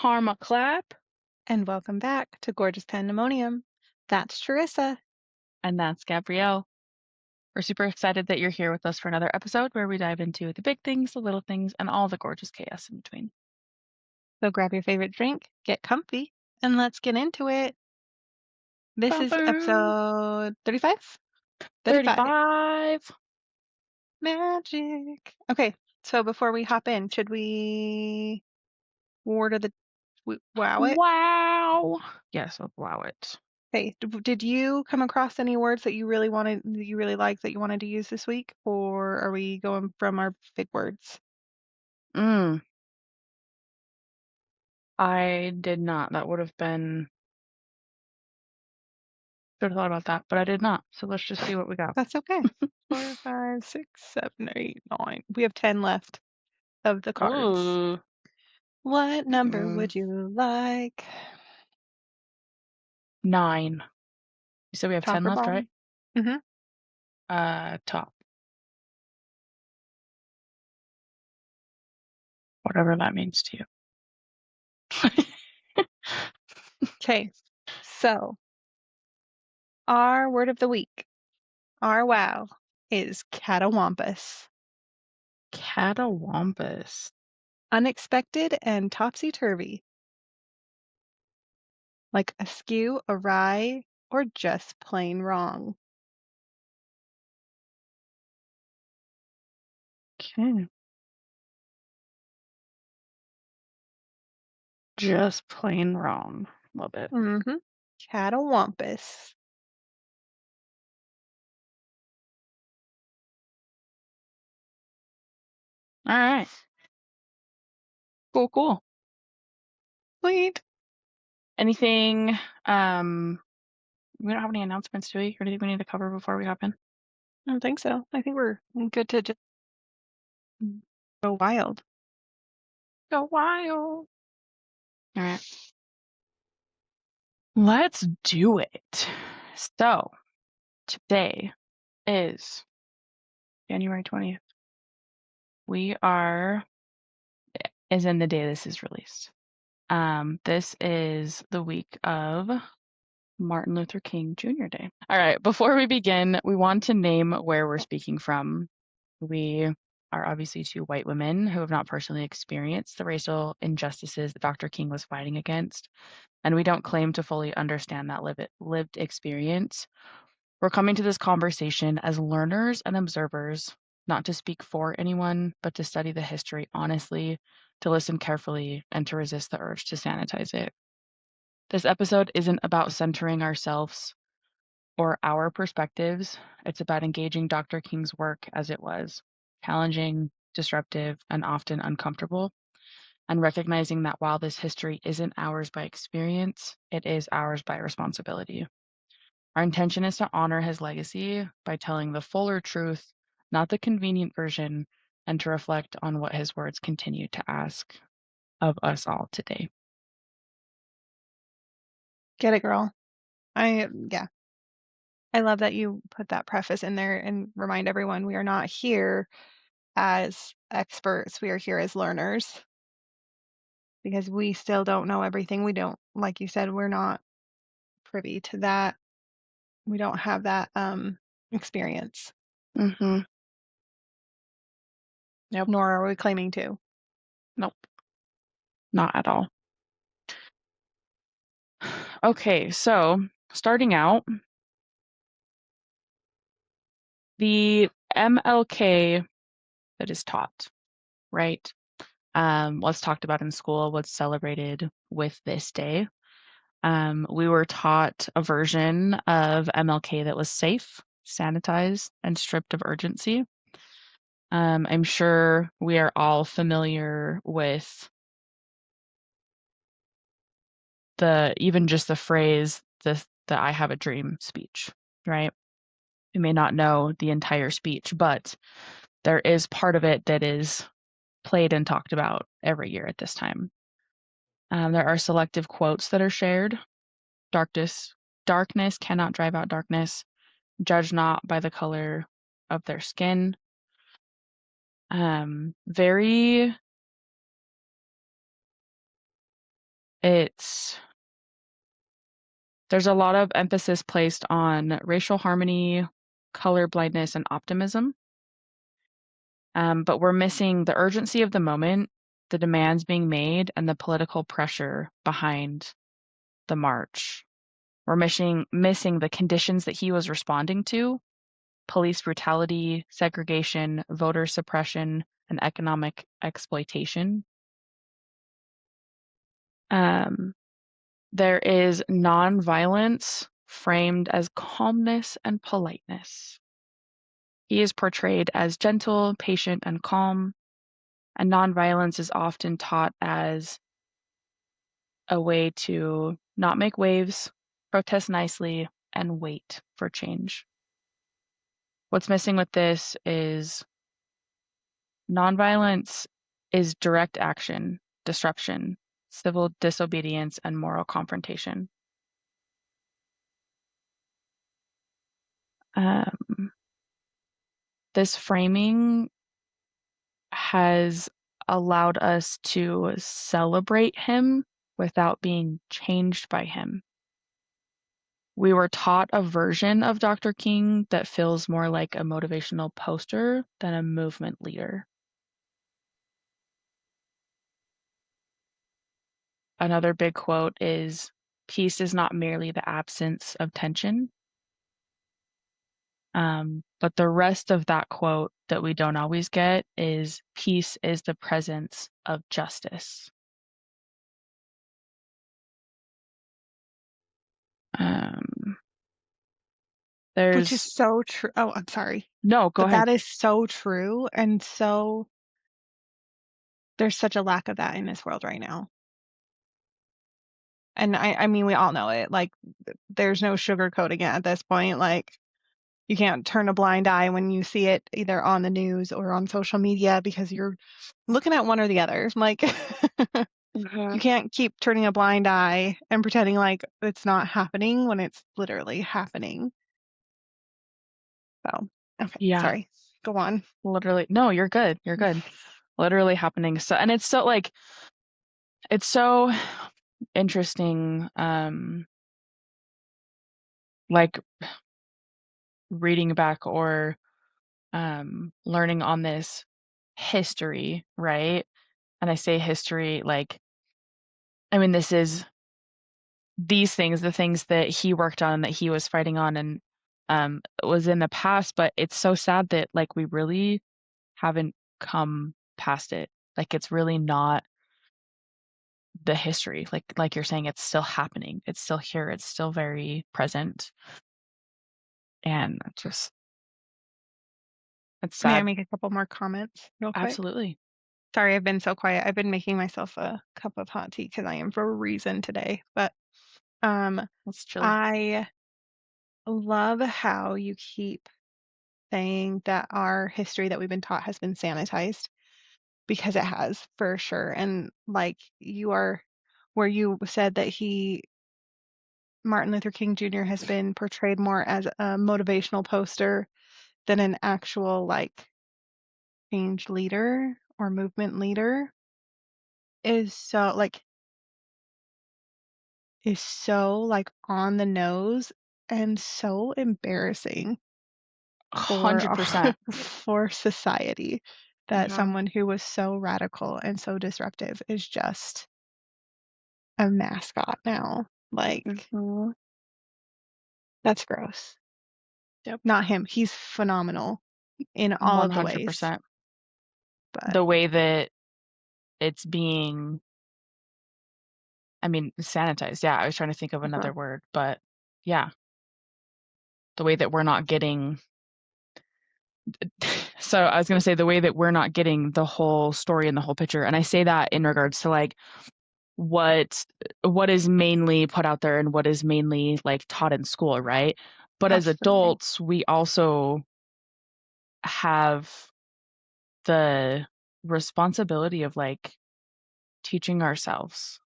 Karma clap. And welcome back to Gorgeous Pandemonium. That's Charyssa. And that's Gabrielle. We're super excited that you're here with us for another episode where we dive into the big things, the little things, and all the gorgeous chaos in between. So grab your favorite drink, get comfy, and let's get into it. This Boom, is boom. episode 35? 35. 35. Magic. Okay, so before we hop in, should we word of the wow it? Wow. Yes, I'll allow it. Okay, did you come across any words that you really liked that you wanted to use this week? Or are we going from our big words? I did not. That would have been. Should have thought about that, but I did not. So let's just see what we got. That's okay. 4, 5, 6, 7, 8, 9. We have 10 left of the cards. Ooh. What number would you like? 9. So we have Top 10 or left, right? bottom? Top. Whatever that means to you. Okay, so our word of the week, our wow, is catawampus. Catawampus. Unexpected and topsy-turvy. Like askew, awry, or just plain wrong. Okay. Just plain wrong. Love it. Catawampus. All right. Cool. Sweet. Anything, we don't have any announcements, do we? Or anything we need to cover before we hop in? I don't think so. I think we're good to just go wild. Go wild. All right. Let's do it. So, today is January 20th. We are, as in the day this is released. This is the week of Martin Luther King Jr. Day. All right, before we begin, we want to name where we're speaking from. We are obviously two white women who have not personally experienced the racial injustices that Dr. King was fighting against, and we don't claim to fully understand that lived experience. We're coming to this conversation as learners and observers, not to speak for anyone, but to study the history honestly, to listen carefully, and to resist the urge to sanitize it. This episode isn't about centering ourselves or our perspectives. It's about engaging Dr. King's work as it was, challenging, disruptive, and often uncomfortable, and recognizing that while this history isn't ours by experience, it is ours by responsibility. Our intention is to honor his legacy by telling the fuller truth, not the convenient version, and to reflect on what his words continue to ask of us all today. Get it, girl. I love that you put that preface in there and remind everyone we are not here as experts. We are here as learners because we still don't know everything. We don't, like you said, we're not privy to that. We don't have that experience. Mm-hmm. Yep. Nor are we claiming to. Nope. Not at all. Okay, so starting out, the MLK that is taught, right? What's talked about in school, what's celebrated with this day. We were taught a version of MLK that was safe, sanitized, and stripped of urgency. I'm sure we are all familiar with even just the phrase, the I have a dream speech, right? We may not know the entire speech, but there is part of it that is played and talked about every year at this time. There are selective quotes that are shared. Darkness cannot drive out darkness. Judge not by the color of their skin. Very it's there's a lot of emphasis placed on racial harmony, color blindness, and optimism. But we're missing the urgency of the moment, the demands being made, and the political pressure behind the march. We're missing the conditions that he was responding to: police brutality, segregation, voter suppression, and economic exploitation. Um, there is nonviolence framed as calmness and politeness. He is portrayed as gentle, patient, and calm, and nonviolence is often taught as a way to not make waves, protest nicely, and wait for change. What's missing with this is nonviolence is direct action, disruption, civil disobedience, and moral confrontation. Um, this framing has allowed us to celebrate him without being changed by him. We were taught a version of Dr. King that feels more like a motivational poster than a movement leader. Another big quote is, "Peace is not merely the absence of tension." But the rest of that quote that we don't always get is, "Peace is the presence of justice." Um, Which is there's so true. Oh, I'm sorry. no, go But ahead. that is so true, and so there's such a lack of that in this world right now. And I mean, we all know it. Like, there's no sugarcoating it at this point. Like, you can't turn a blind eye when you see it either on the news or on social media because you're looking at one or the other. Like, you Mhm. can't keep turning a blind eye and pretending like it's not happening when it's literally happening. So, okay, Yeah, sorry. Go on. literally. No, you're good. You're good. Literally happening. So, and it's so interesting, like reading back or learning on this history, right? And I say history, like, I mean, this is these things, the things that he worked on, that he was fighting on, and was in the past. But it's so sad that like we really haven't come past it. Like it's really not the history. Like you're saying, it's still happening. It's still here. It's still very present, and it's May I sad. make a couple more comments real quick? Absolutely, Sorry, I've been so quiet. I've been making myself a cup of hot tea because I am for a reason today. But um, it's chilly. I love how you keep saying that our history that we've been taught has been sanitized because it has for sure. And like you are, where you said that Martin Luther King Jr. has been portrayed more as a motivational poster than an actual like change leader or movement leader is so like on the nose and so embarrassing for 100%. for society that Yeah. someone who was so radical and so disruptive is just a mascot now. Like, Mhm. that's gross. Yep. Not him. He's phenomenal in all of the ways, 100%. but The way that it's being, I mean, sanitized. Yeah, I was trying to think of uh another word, but yeah, the way that we're not getting so I was going to say the way that we're not getting the whole story and the whole picture. And I say that in regards to like what what is mainly put out there and what is mainly like taught in school, right? But as absolutely. adults, we also have the responsibility of like teaching ourselves.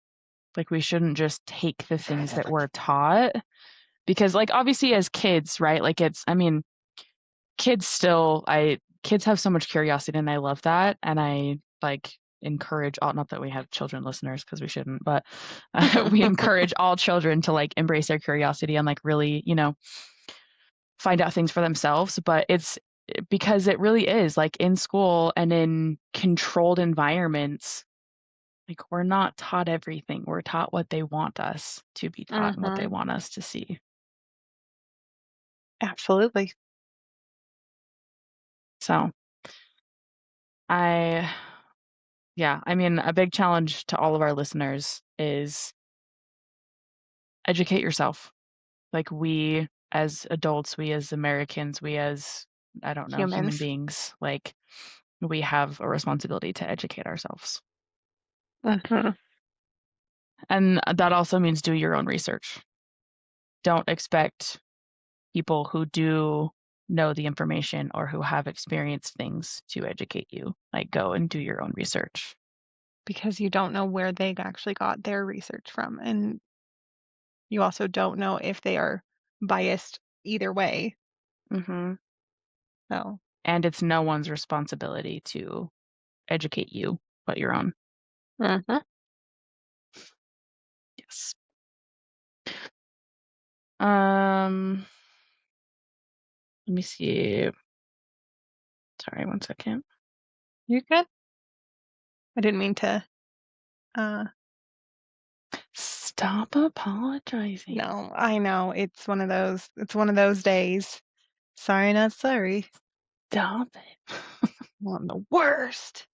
Like we shouldn't just take the things that we're taught because like obviously as kids, right? Like it's I mean, kids have so much curiosity and I love that and I like encourage all, not that we have children listeners because we shouldn't, but we encourage all children to like embrace their curiosity and like really, find out things for themselves. But it's because it really is like in school and in controlled environments, like we're not taught everything. We're taught what they want us to be taught and what they want us to see. Absolutely. So I, yeah, I mean, a big challenge to all of our listeners is educate yourself. Like we as adults, we as Americans, we as, I don't know, human Humans. beings, like we have a responsibility to educate ourselves. Mhm. And that also means do your own research. Don't expect people who do know the information or who have experienced things to educate you. Like go and do your own research. Because you don't know where they actually got their research from, and you also don't know if they are biased either way. Hmm. So, And it's no one's responsibility to educate you but your own. mhm. Yes. Um, let me see. Sorry, one second. You good? I didn't mean to. Uh, Stop apologizing. no, I know it's one of those. It's one of those days. Sorry, not sorry. Stop it. Well, I'm the worst.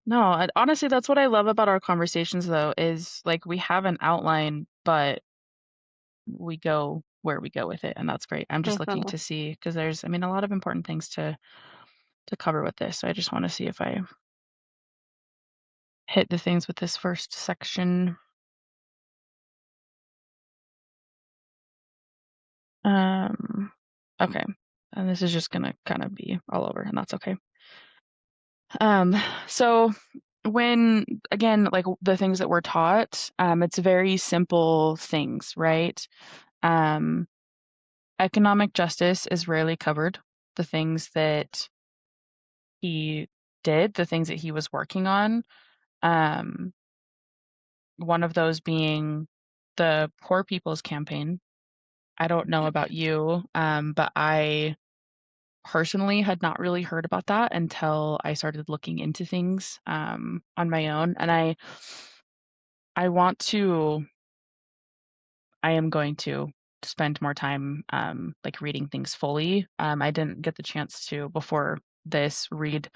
No, honestly, that's what I love about our conversations, though, is like we have an outline, but we go where we go with it, and that's great. I'm just looking Mhm. to see because there's, I mean, a lot of important things to cover with this. So I just want to see if I hit the things with this first section. Um, okay, and this is just gonna kind of be all over, and that's okay. Um, so when again, like the things that we're taught, it's very simple things, right? Um, economic justice is rarely covered. The things that he did, the things that he was working on, um, one of those being the Poor People's Campaign. I don't know about you, but I personally had not really heard about that until I started looking into things on my own. And I want to, I am going to spend more time like reading things fully. I didn't get the chance to before this read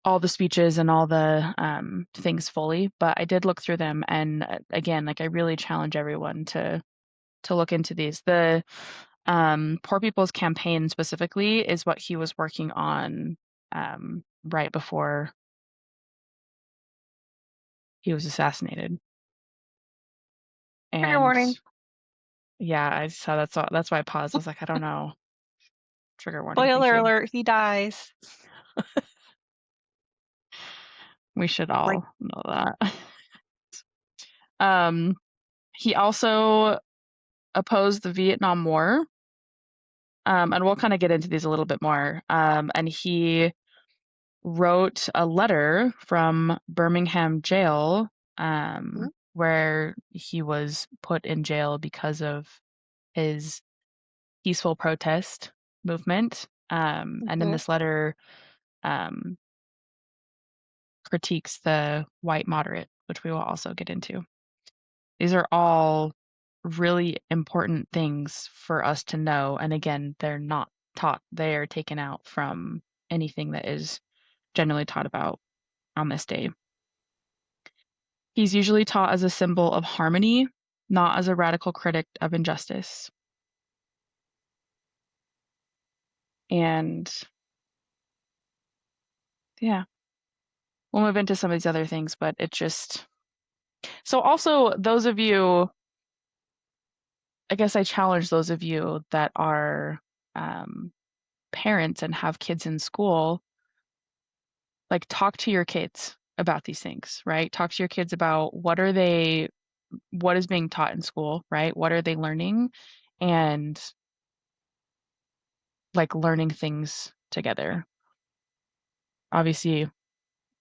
all the speeches and all the things fully, but I did look through them. And again, like I really challenge everyone to look into these. The Poor People's Campaign specifically is what he was working on right before he was assassinated. Trigger And warning. yeah, I saw that's why I paused. I was like, I don't know. Trigger warning, thank Spoiler you. alert, he dies. We should Like, all know that. Um, he also opposed the Vietnam War. And we'll kind of get into these a little bit more. And he wrote a letter from Birmingham jail, where he was put in jail because of his peaceful protest movement. And in mhm. this letter, um, critiques the white moderate, which we will also get into. These are all really important things for us to know. And again, they're not taught, they are taken out from anything that is generally taught about on this day. He's usually taught as a symbol of harmony, not as a radical critic of injustice. And yeah, we'll move into some of these other things, but it just. So, also, those of you, I guess I challenge those of you that are um, parents and have kids in school, like talk to your kids about these things, right? Talk to your kids about what is being taught in school, right? What are they learning? And like learning things together. Obviously,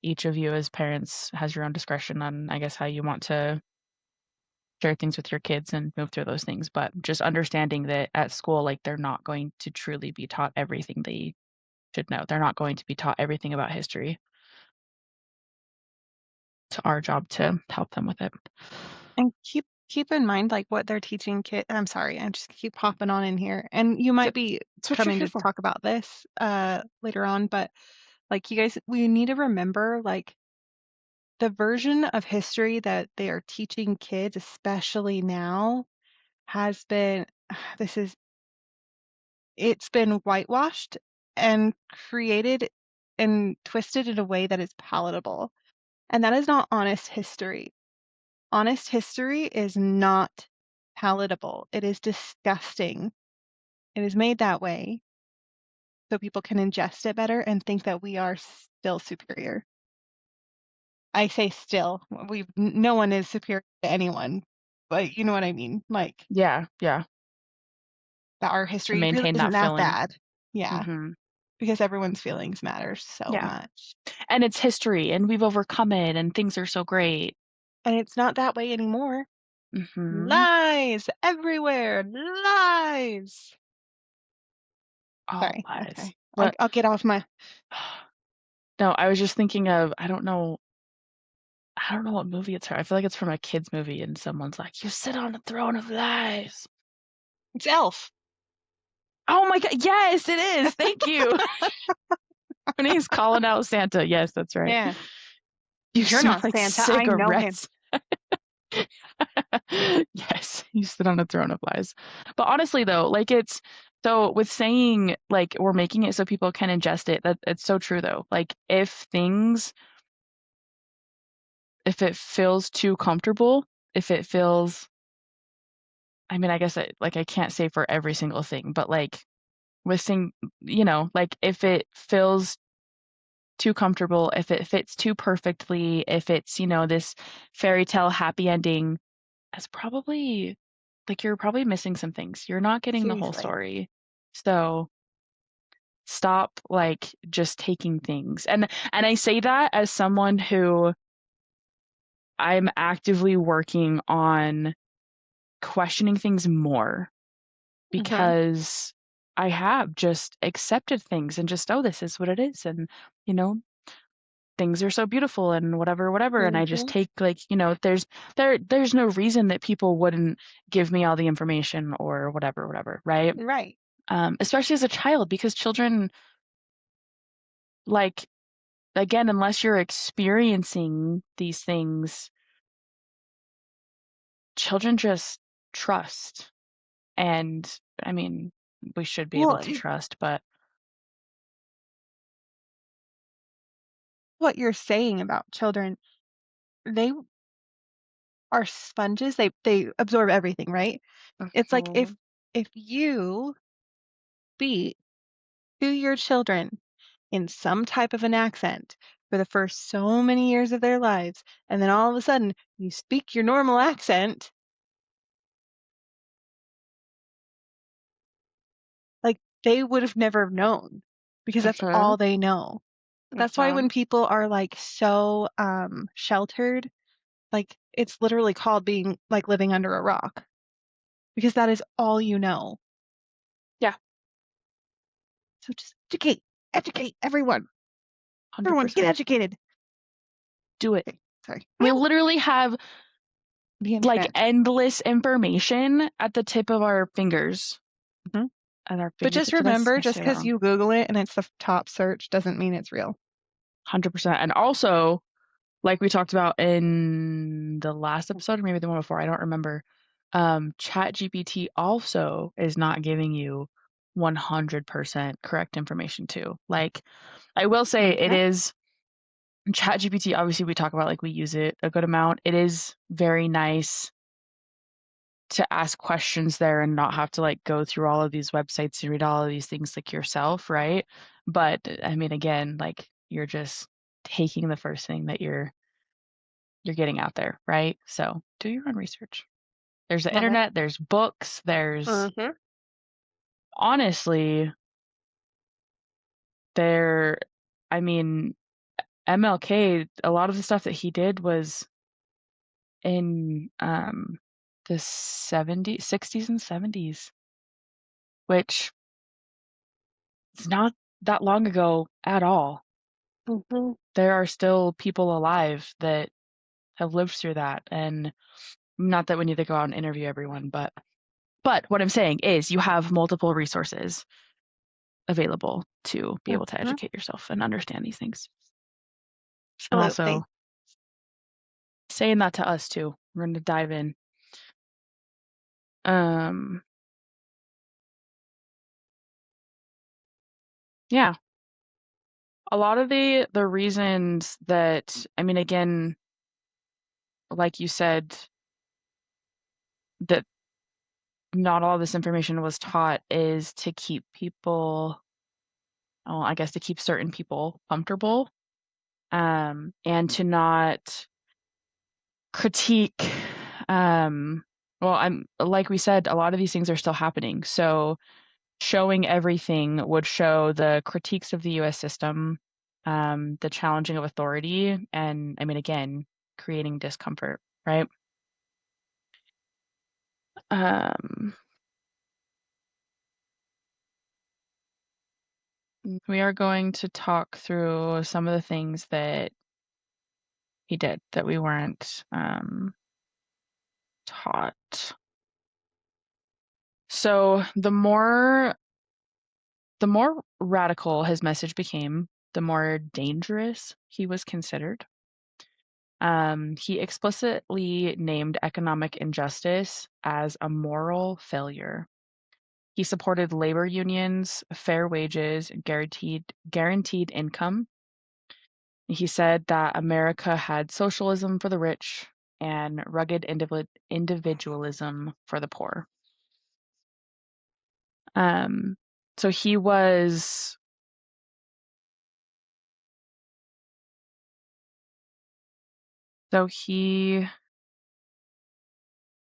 each of you as parents has your own discretion on, I guess, how you want to share things with your kids and move through those things. But just understanding that at school, like, they're not going to truly be taught everything they should know. They're not going to be taught everything about history. It's our job to help them with it. And keep in mind, like, what they're teaching I'm sorry, I just keep hopping on in here, and you might Yep. be That's what you're coming here to for. talk about this, later on, but, like, you guys we need to remember, like, the version of history that they are teaching kids, especially now, has been this is it's been whitewashed and created and twisted in a way that is palatable, and that is not honest history. Honest history is not palatable. It is disgusting. It is made that way so people can ingest it better and think that we are still superior. I say still. No one is superior to anyone, but you know what I mean? Like, Yeah, yeah. that our To history really maintain isn't that that feeling. bad. Yeah, Mhm. because everyone's feelings matter so Yeah. much. And it's history, and we've overcome it, and things are so great. And it's not that way anymore. Mhm. Lies everywhere. Lies. All Sorry. lies. Okay. But I'll get off my no, I was just thinking of I don't know what movie it's from. I feel like it's from a kids movie, and someone's like, "You sit on a throne of lies." It's Elf. Oh my god, yes, it is. Thank you. When he's calling out Santa. Yes, that's right. Yeah. You You're smell not like Santa. I know him. cigarettes. Yes, you sit on a throne of lies. But honestly though, like it's so with saying like we're making it so people can ingest it, that it's so true though. Like if it feels too comfortable, if it feels I mean, I guess I can't say for every single thing, but like with saying, like if it feels too comfortable, if it fits too perfectly, if it's, this fairy tale happy ending, that's probably like you're probably missing some things. You're not getting the whole Seriously. story. So stop like just taking things. And I say that as someone who I'm actively working on questioning things more Mhm. because I have just accepted things and just, oh, this is what it is. And, you know, things are so beautiful and whatever, whatever. And I just Mhm. take like, there's no reason that people wouldn't give me all the information or whatever, whatever, right? Right. Especially as a child, because children, like, again, unless you're experiencing these things, children just trust. And I mean, we should be able Well, to trust, but what you're saying about children, they are sponges. They absorb everything, right? It's like mhm, if you speak to your children in some type of an accent for the first so many years of their lives, and then all of a sudden you speak your normal accent, like they would have never known because that's mhm, all they know. That's why when mhm. people are like so sheltered, like it's literally called being like living under a rock because that is all you know. Yeah, So just educate everyone. Everyone get 100%. educated. Do it. Okay, sorry. We literally have The like internet. endless information at the tip of our fingers, Mhm. at our But just fingertips. So that's remember, just actually because wrong. you Google it and it's the top search doesn't mean it's real. 100%. And also, like we talked about in the last episode, or maybe the one before, I don't remember. ChatGPT also is not giving you 100% correct information too. Like, I will say it Okay. is ChatGPT, obviously we talk about like we use it a good amount. It is very nice to ask questions there and not have to like go through all of these websites and read all of these things like yourself, right? But I mean, again, like you're just taking the first thing that you're getting out there, right? So do your own research. There's the Love it. internet, there's books, there's Mm-hmm. honestly there I mean MLK, a lot of the stuff that he did was in the 70s, 60s and 70s, which is not that long ago at all. Mm-hmm. There are still people alive that have lived through that, and not that we need to go out and interview everyone, but what I'm saying is you have multiple resources available to be able to Mm-hmm. educate yourself and understand these things. And Absolutely. also saying that to us too. We're going to dive in. Um, yeah, a lot of the reasons that, I mean, again, like you said, that not all this information was taught is to keep people, well, I guess to keep certain people comfortable, and to not critique. Well, I'm like we said, a lot of these things are still happening. So showing everything would show the critiques of the US system, the challenging of authority, and I mean, again, creating discomfort, right? Um, we are going to talk through some of the things that he did that we weren't taught. So the more radical his message became, the more dangerous he was considered. He explicitly named economic injustice as a moral failure. He supported labor unions, fair wages, guaranteed income. He said that America had socialism for the rich and rugged individualism for the poor. Um, so he was so he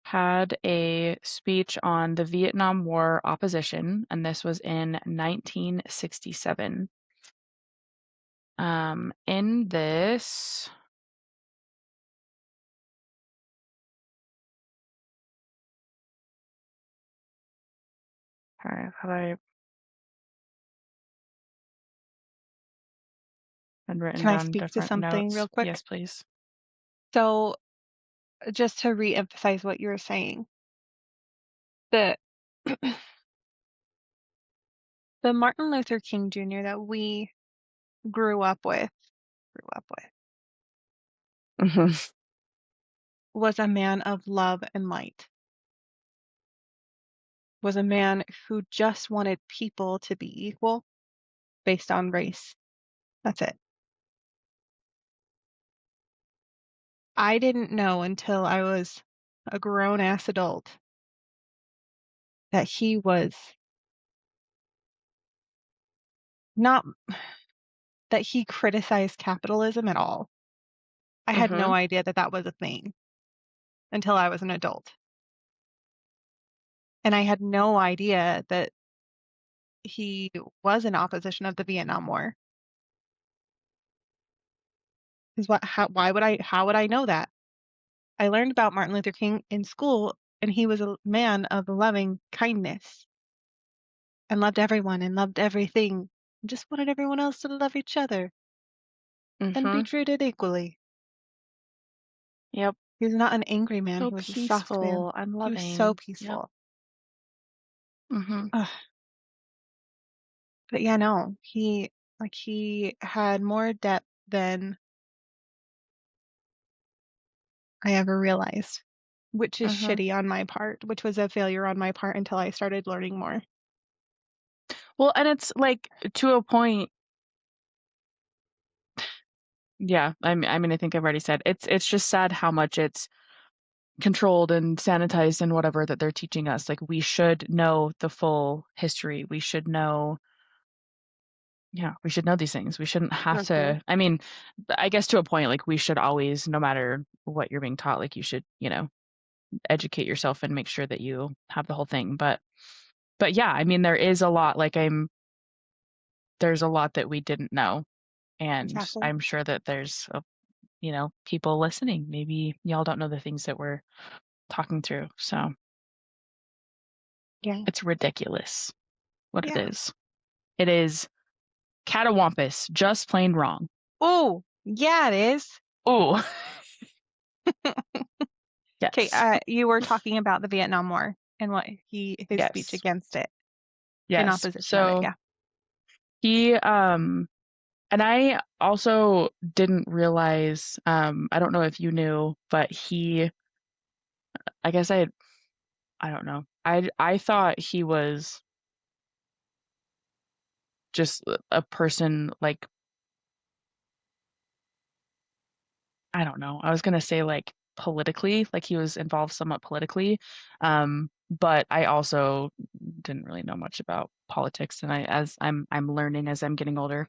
had a speech on the Vietnam War opposition, and this was in 1967. In this, sorry, have I had written Can I down speak to different something real notes? quick? Yes, please. So, just to reemphasize what you were saying, the the Martin Luther King Jr. that we grew up with, grew up with, Hmm. was a man of love and light. Was a man who just wanted people to be equal based on race. That's it. I didn't know until I was a grown ass adult that he was not, that he criticized capitalism at all. I had no Hmm. idea that that was a thing until I was an adult. And I had no idea that he was in opposition of the Vietnam War. Because how would I know that? I learned about Martin Luther King in school, and he was a man of loving kindness and loved everyone and loved everything. And just wanted everyone else to love each other and be Hmm. treated equally. Yep. He was not an angry man, So he was a soft man. peaceful and He was so loving. Yep. peaceful. Hmm. Ugh. But yeah, no, he had more depth than I ever realized, which is Hmm. shitty on my part, which was a failure on my part until I started learning more. Well, and it's like to a point. Yeah, I mean, I think I've already said it's just sad how much it's controlled and sanitized and whatever that they're teaching us. Like we should know the full history. We should know, yeah, we should know these things. We shouldn't have Hmm. to. I mean, I guess to a point, like we should always, no matter what you're being taught, like you should, educate yourself and make sure that you have the whole thing. But yeah, I mean, there is a lot. Like there's a lot that we didn't know, And Exactly. I'm sure that there's, people listening. Maybe y'all don't know the things that we're talking through. So Yeah. it's ridiculous what it Yeah. is. It is Catawampus, just plain wrong. Oh, yeah, it is. Oh, Okay, yes. you were talking about the Vietnam War and his speech Yes. against it, in Yes. opposition of it. So Yeah. he, and I also didn't realize, I don't know if you knew, but I guess I don't know. I thought he was just a person like, I don't know. I was gonna say like politically, like he was involved somewhat politically. But I also didn't really know much about politics, and I'm learning as I'm getting older.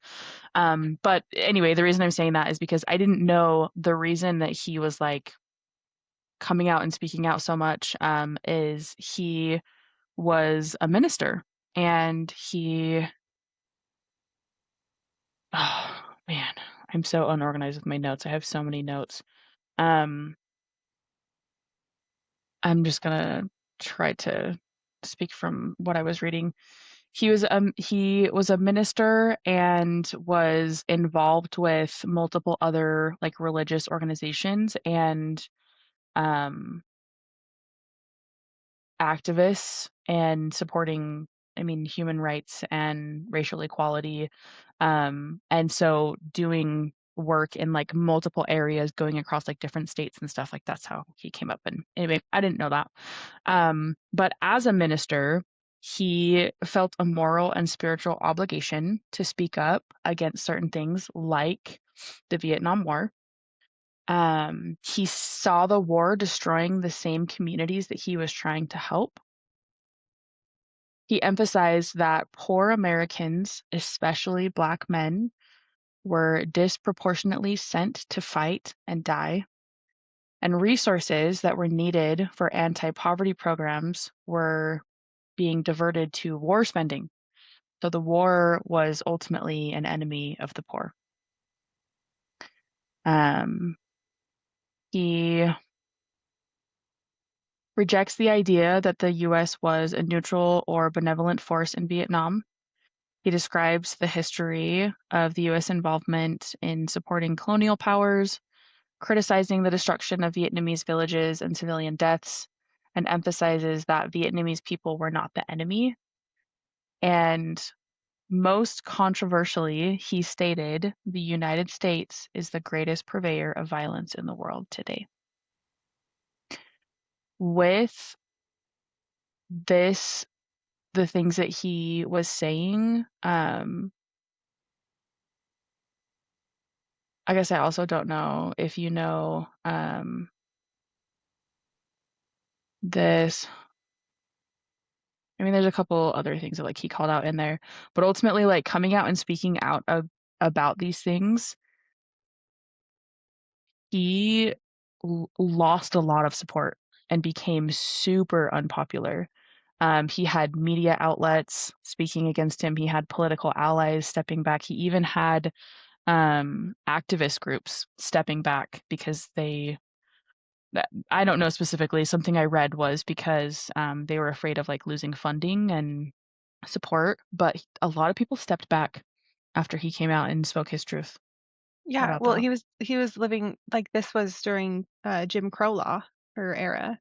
But anyway, the reason I'm saying that is because I didn't know the reason that he was like coming out and speaking out so much, is he was a minister, and oh man, I'm so unorganized with my notes. I have so many notes. Um, I'm just gonna try to speak from what I was reading. He was a minister and was involved with multiple other like religious organizations and um activists and supporting, I mean, human rights and racial equality. And so doing work in like multiple areas going across like different states and stuff like that's how he came up. And anyway, I didn't know that. But as a minister, he felt a moral and spiritual obligation to speak up against certain things like the Vietnam War. He saw the war destroying the same communities that he was trying to help. He emphasized that poor Americans, especially Black men, were disproportionately sent to fight and die, and resources that were needed for anti-poverty programs were being diverted to war spending. So the war was ultimately an enemy of the poor. Um, he rejects the idea that the US was a neutral or benevolent force in Vietnam. He describes the history of the US involvement in supporting colonial powers, criticizing the destruction of Vietnamese villages and civilian deaths, and emphasizes that Vietnamese people were not the enemy. And most controversially, he stated the United States is the greatest purveyor of violence in the world today. With this, the things that he was saying, I guess I also don't know if you know this. I mean, there's a couple other things that like he called out in there, but ultimately, like coming out and speaking out about these things, he lost a lot of support and became super unpopular. He had media outlets speaking against him. He had political allies stepping back. He even had activist groups stepping back because I don't know specifically. Something I read was because they were afraid of like losing funding and support, but a lot of people stepped back after he came out and spoke his truth Yeah, about well, that. he was living like this was during Jim Crow law or era.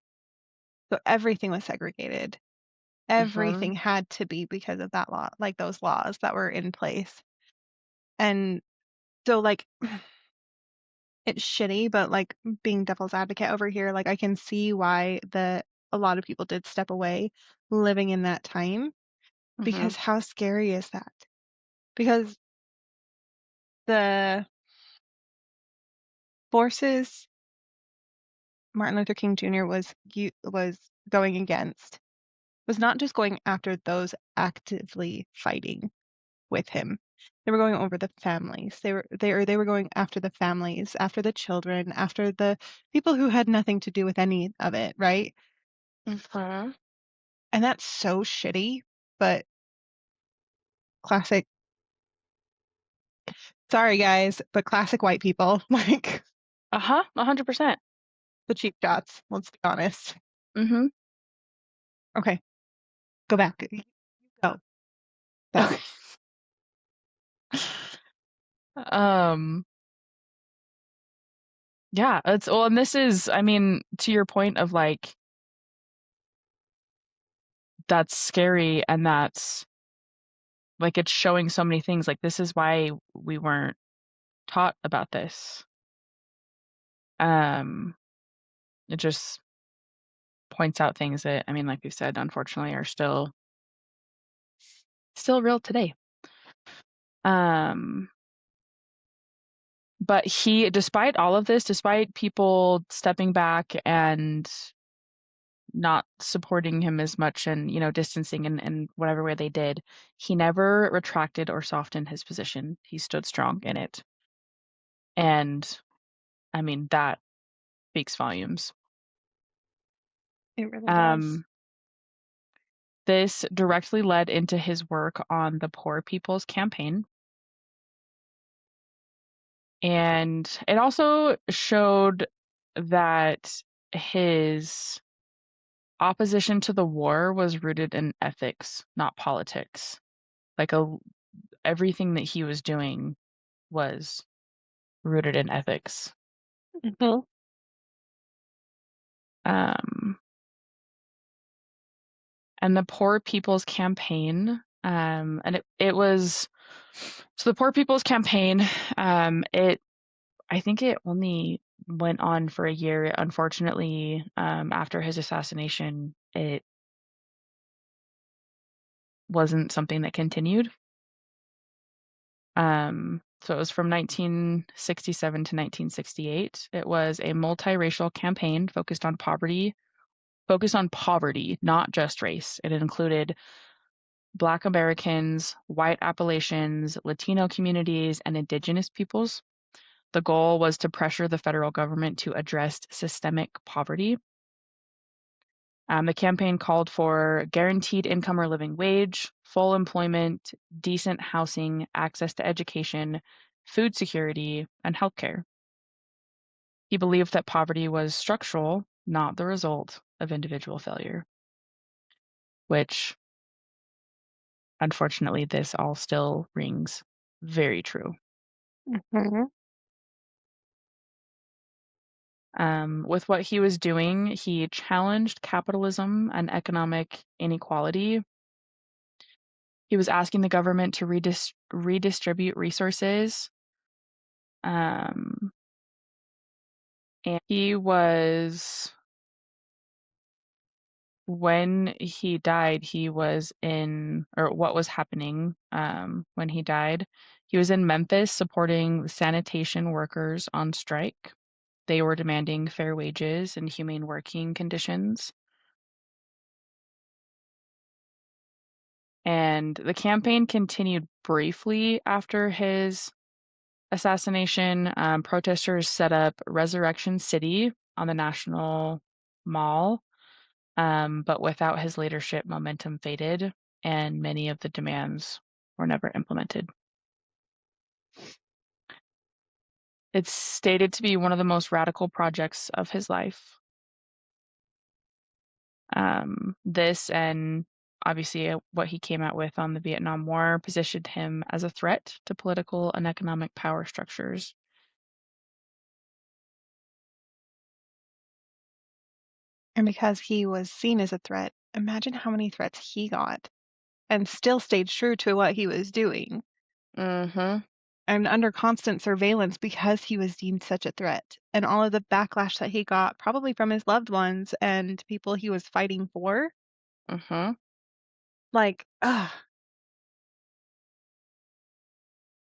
So everything was segregated. Hmm. Everything had to be because of that law, like those laws that were in place. And so like it's shitty, but like being devil's advocate over here, like I can see why a lot of people did step away living in that time Hmm. because how scary is that? Because the forces Martin Luther King Jr. was going against was not just going after those actively fighting with him. They were going over the families. They were going after the families, after the children, after the people who had nothing to do with any of it, right? Hmm. And that's so shitty, but classic Sorry, guys, but classic white people, like 100%. the cheap shots, let's be honest. Mm-hmm. Okay, go back. Go. Go. Okay. Um, yeah, it's well, and this is, I mean, to your point of like that's scary and that's like it's showing so many things. Like this is why we weren't taught about this. Um, it just points out things that, I mean, like we said, unfortunately are still real today. Um, but he, despite all of this, despite people stepping back and not supporting him as much and, distancing in whatever way they did, he never retracted or softened his position. He stood strong in it. And I mean, that speaks volumes. It really does. Um, this directly led into his work on the Poor People's Campaign. And it also showed that his opposition to the war was rooted in ethics, not politics. Like everything that he was doing was rooted in ethics. Mhm. Um, and the Poor People's Campaign, and it was so the Poor People's Campaign, I think it only went on for a year. Unfortunately, after his assassination, it wasn't something that continued. So it was from 1967 to 1968. It was a multiracial campaign focused on poverty, not just race. It included Black Americans, white Appalachians, Latino communities, and indigenous peoples. The goal was to pressure the federal government to address systemic poverty. The campaign called for guaranteed income or living wage, full employment, decent housing, access to education, food security, and healthcare. He believed that poverty was structural, not the result of individual failure, which unfortunately, this all still rings very true. Mhm. With what he was doing, he challenged capitalism and economic inequality. He was asking the government to redistribute resources. Um, and he was, when he died, he was in, or what was happening when he died, he was in Memphis supporting sanitation workers on strike. They were demanding fair wages and humane working conditions. And the campaign continued briefly after his assassination. Protesters set up Resurrection City on the National Mall, but without his leadership, momentum faded, and many of the demands were never implemented. It's stated to be one of the most radical projects of his life. This and obviously what he came out with on the Vietnam War positioned him as a threat to political and economic power structures. And because he was seen as a threat, imagine how many threats he got and still stayed true to what he was doing Mm-hmm. and under constant surveillance because he was deemed such a threat. And all of the backlash that he got, probably from his loved ones and people he was fighting for, Mm-hmm. like, ugh.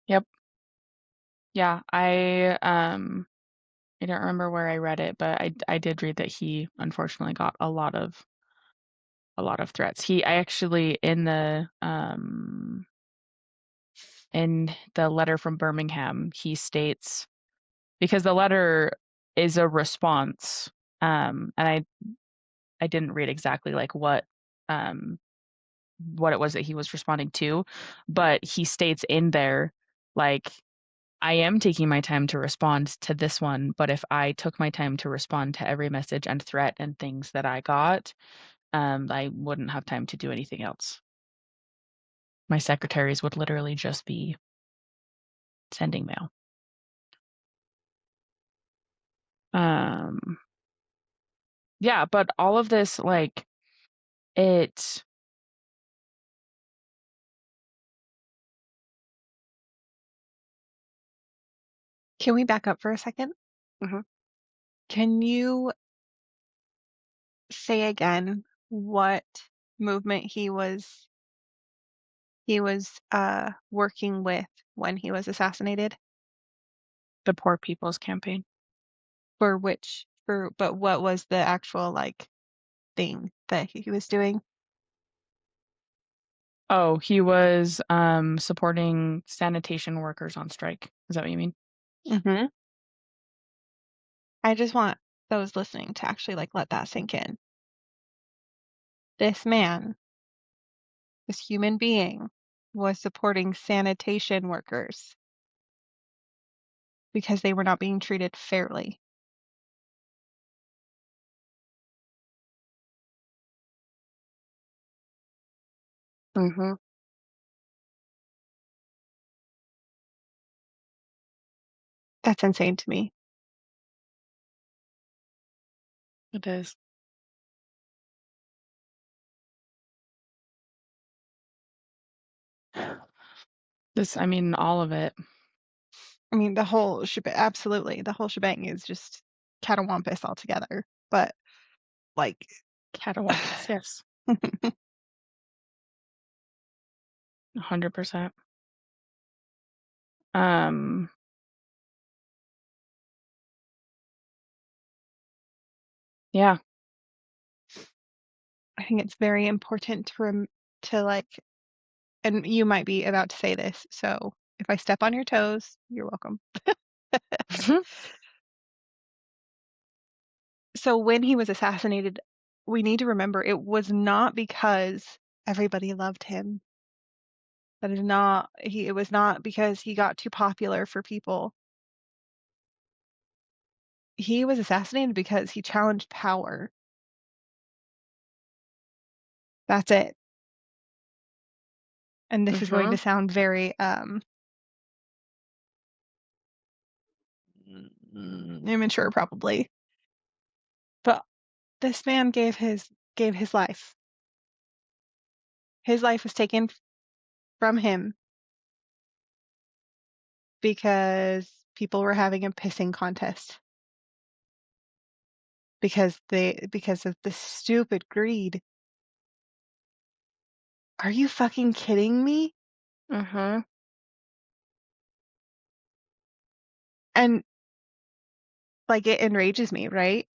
Yep. Yeah. I don't remember where I read it, but I did read that he unfortunately got a lot of threats. I actually in the letter from Birmingham, he states, because the letter is a response, and I didn't read exactly like um what it was that he was responding to, but he states in there like I am taking my time to respond to this one, but if I took my time to respond to every message and threat and things that I got, I wouldn't have time to do anything else. My secretaries would literally just be sending mail. Um, yeah, but all of this, like, it, Can we back up for a second? Mhm. Can you say again what movement he was working with when he was assassinated? The Poor People's Campaign. But what was the actual like thing that he was doing? Oh, he was supporting sanitation workers on strike. Is that what you mean? Mm-hmm. I just want those listening to actually like let that sink in. This man, this human being, was supporting sanitation workers because they were not being treated fairly. Mm-hmm. That's insane to me. It is. I mean, all of it. I mean, the whole shebang, absolutely, the whole shebang is just catawampus altogether. But like, Catawampus, yes. 100%. Um, yeah. I think it's very important to like, and you might be about to say this, so if I step on your toes, you're welcome. So when he was assassinated, we need to remember it was not because everybody loved him. That is not it was not because he got too popular for people. He was assassinated because he challenged power. That's it. And this is going Mm-hmm. to sound very immature probably. But this man gave his life. His life was taken from him because people were having a pissing contest because of this stupid greed. Are you fucking kidding me? Mm-hmm. And like it enrages me, right?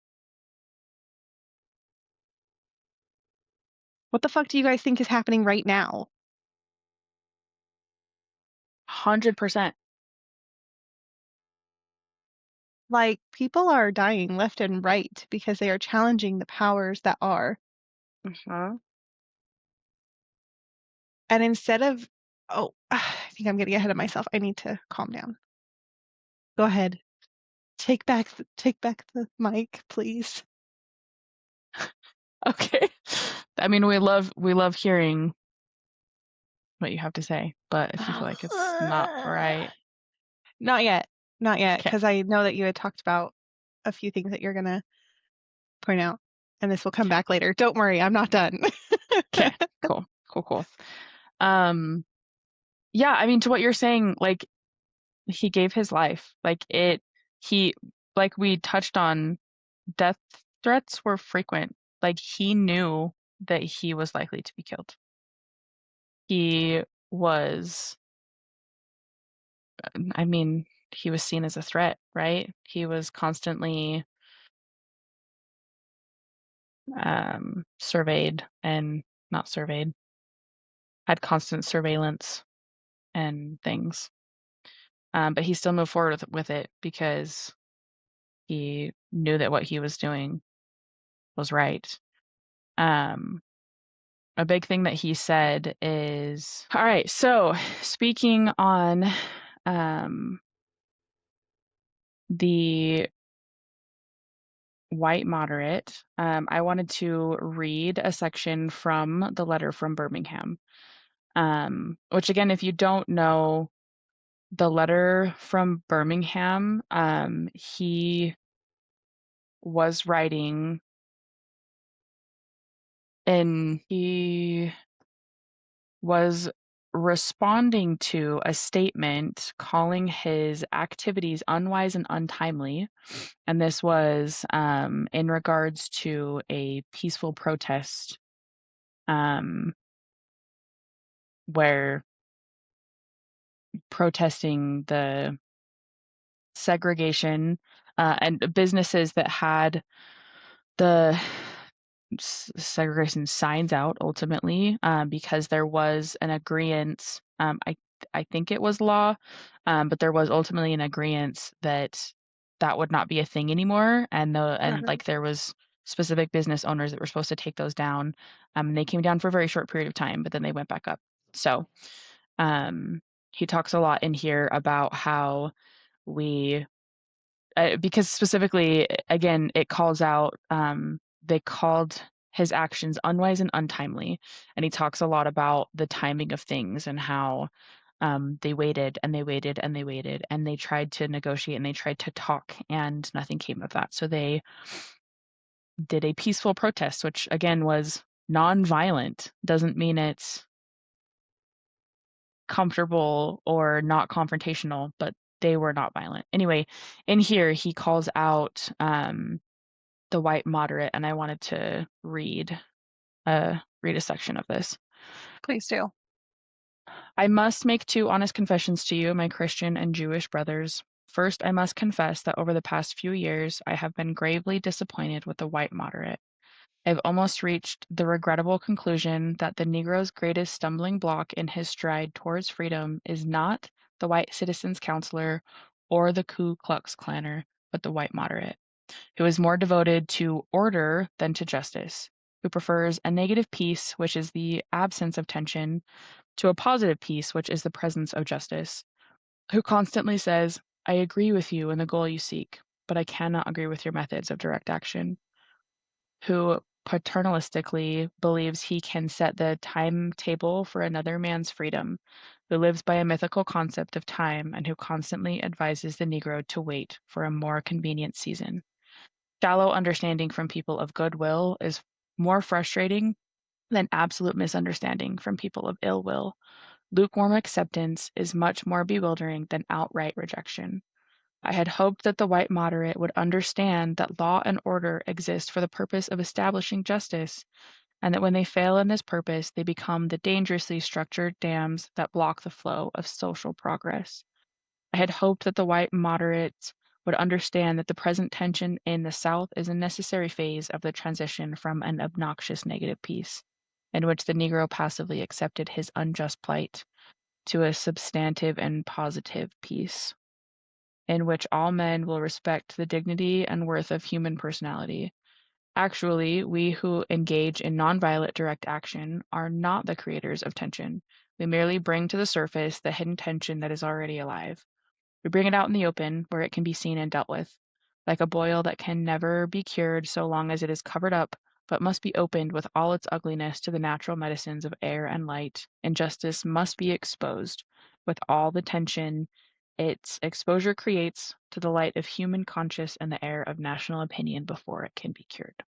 What the fuck do you guys think is happening right now? 100%. Like people are dying left and right because they are challenging the powers that are. Mm-hmm. And instead of, oh, I think I'm getting ahead of myself. I need to calm down. Go ahead. Take back the mic, please. Okay. I mean, we love hearing what you have to say, but if you feel like it's not right, Not yet. Not yet, okay. because I know that you had talked about a few things that you're gonna point out, and this will come Okay. back later. Don't worry, I'm not done. Okay. Cool. Cool, cool. Um, yeah, I mean, to what you're saying, like he gave his life. He, like we touched on, death threats were frequent. Like he knew that he was likely to be killed. He was, I mean, he was seen as a threat, right? He was constantly surveyed and not surveyed, had constant surveillance and things. But he still moved forward with it because he knew that what he was doing was right. Um, a big thing that he said is, all right, so speaking on um, the white moderate, I wanted to read a section from the letter from Birmingham, which again, if you don't know the letter from Birmingham, he was writing and he was responding to a statement calling his activities unwise and untimely. And this was in regards to a peaceful protest um, where protesting the segregation and businesses that had the segregation signs out ultimately because there was an agreement. I think it was law, but there was ultimately an agreement that that would not be a thing anymore, and Mhm. like there was specific business owners that were supposed to take those down, and they came down for a very short period of time, but then they went back up. So um, he talks a lot in here about how we because specifically, again, it calls out, they called his actions unwise and untimely. And he talks a lot about the timing of things and how they waited and they waited and they waited and they tried to negotiate and they tried to talk and nothing came of that. So they did a peaceful protest, which again was non-violent. Doesn't mean it's comfortable or not confrontational, but they were not violent. Anyway, in here, he calls out the white moderate, and I wanted to read a section of this. Please do. I must make two honest confessions to you, my Christian and Jewish brothers. First, I must confess that over the past few years, I have been gravely disappointed with the white moderate. I've almost reached the regrettable conclusion that the Negro's greatest stumbling block in his stride towards freedom is not the white citizens' counselor or the Ku Klux Klanner, but the white moderate, who is more devoted to order than to justice, who prefers a negative peace, which is the absence of tension, to a positive peace, which is the presence of justice, who constantly says, I agree with you in the goal you seek, but I cannot agree with your methods of direct action, who paternalistically believes he can set the timetable for another man's freedom, who lives by a mythical concept of time, and who constantly advises the Negro to wait for a more convenient season. Shallow understanding from people of goodwill is more frustrating than absolute misunderstanding from people of ill will. Lukewarm acceptance is much more bewildering than outright rejection. I had hoped that the white moderate would understand that law and order exist for the purpose of establishing justice, and that when they fail in this purpose, they become the dangerously structured dams that block the flow of social progress. I had hoped that the white moderates would understand that the present tension in the South is a necessary phase of the transition from an obnoxious negative peace, in which the Negro passively accepted his unjust plight, to a substantive and positive peace, in which all men will respect the dignity and worth of human personality. Actually, we who engage in nonviolent direct action are not the creators of tension. We merely bring to the surface the hidden tension that is already alive. We bring it out in the open, where it can be seen and dealt with, like a boil that can never be cured so long as it is covered up, but must be opened with all its ugliness to the natural medicines of air and light. Injustice must be exposed, with all the tension its exposure creates, to the light of human conscience and the air of national opinion before it can be cured.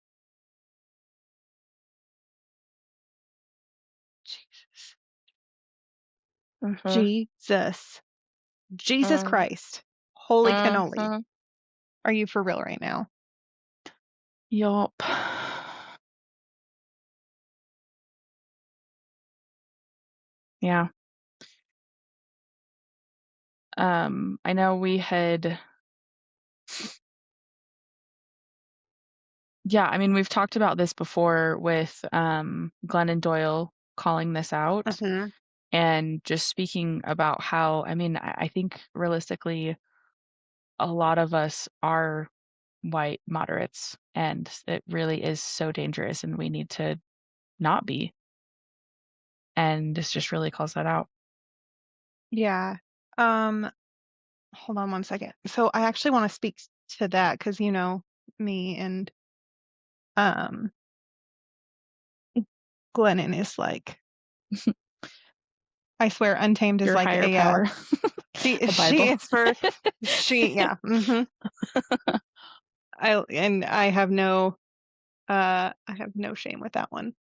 Jesus. Uh-huh. Jesus. Jesus Uh, Christ. Holy cannoli. uh-huh. Are you for real right now? Yup. Yeah. I know we had, yeah, I mean, we've talked about this before with Glennon Doyle calling this out Mhm. and just speaking about how, I mean, I think realistically, a lot of us are white moderates, and it really is so dangerous, and we need to not be. And this just really calls that out. Yeah. Um, hold on one second. So I actually want to speak to that because you know me and um Glennon is like, I swear Untamed is Your like higher a power. she A she Bible. is for she yeah. I have no shame with that one.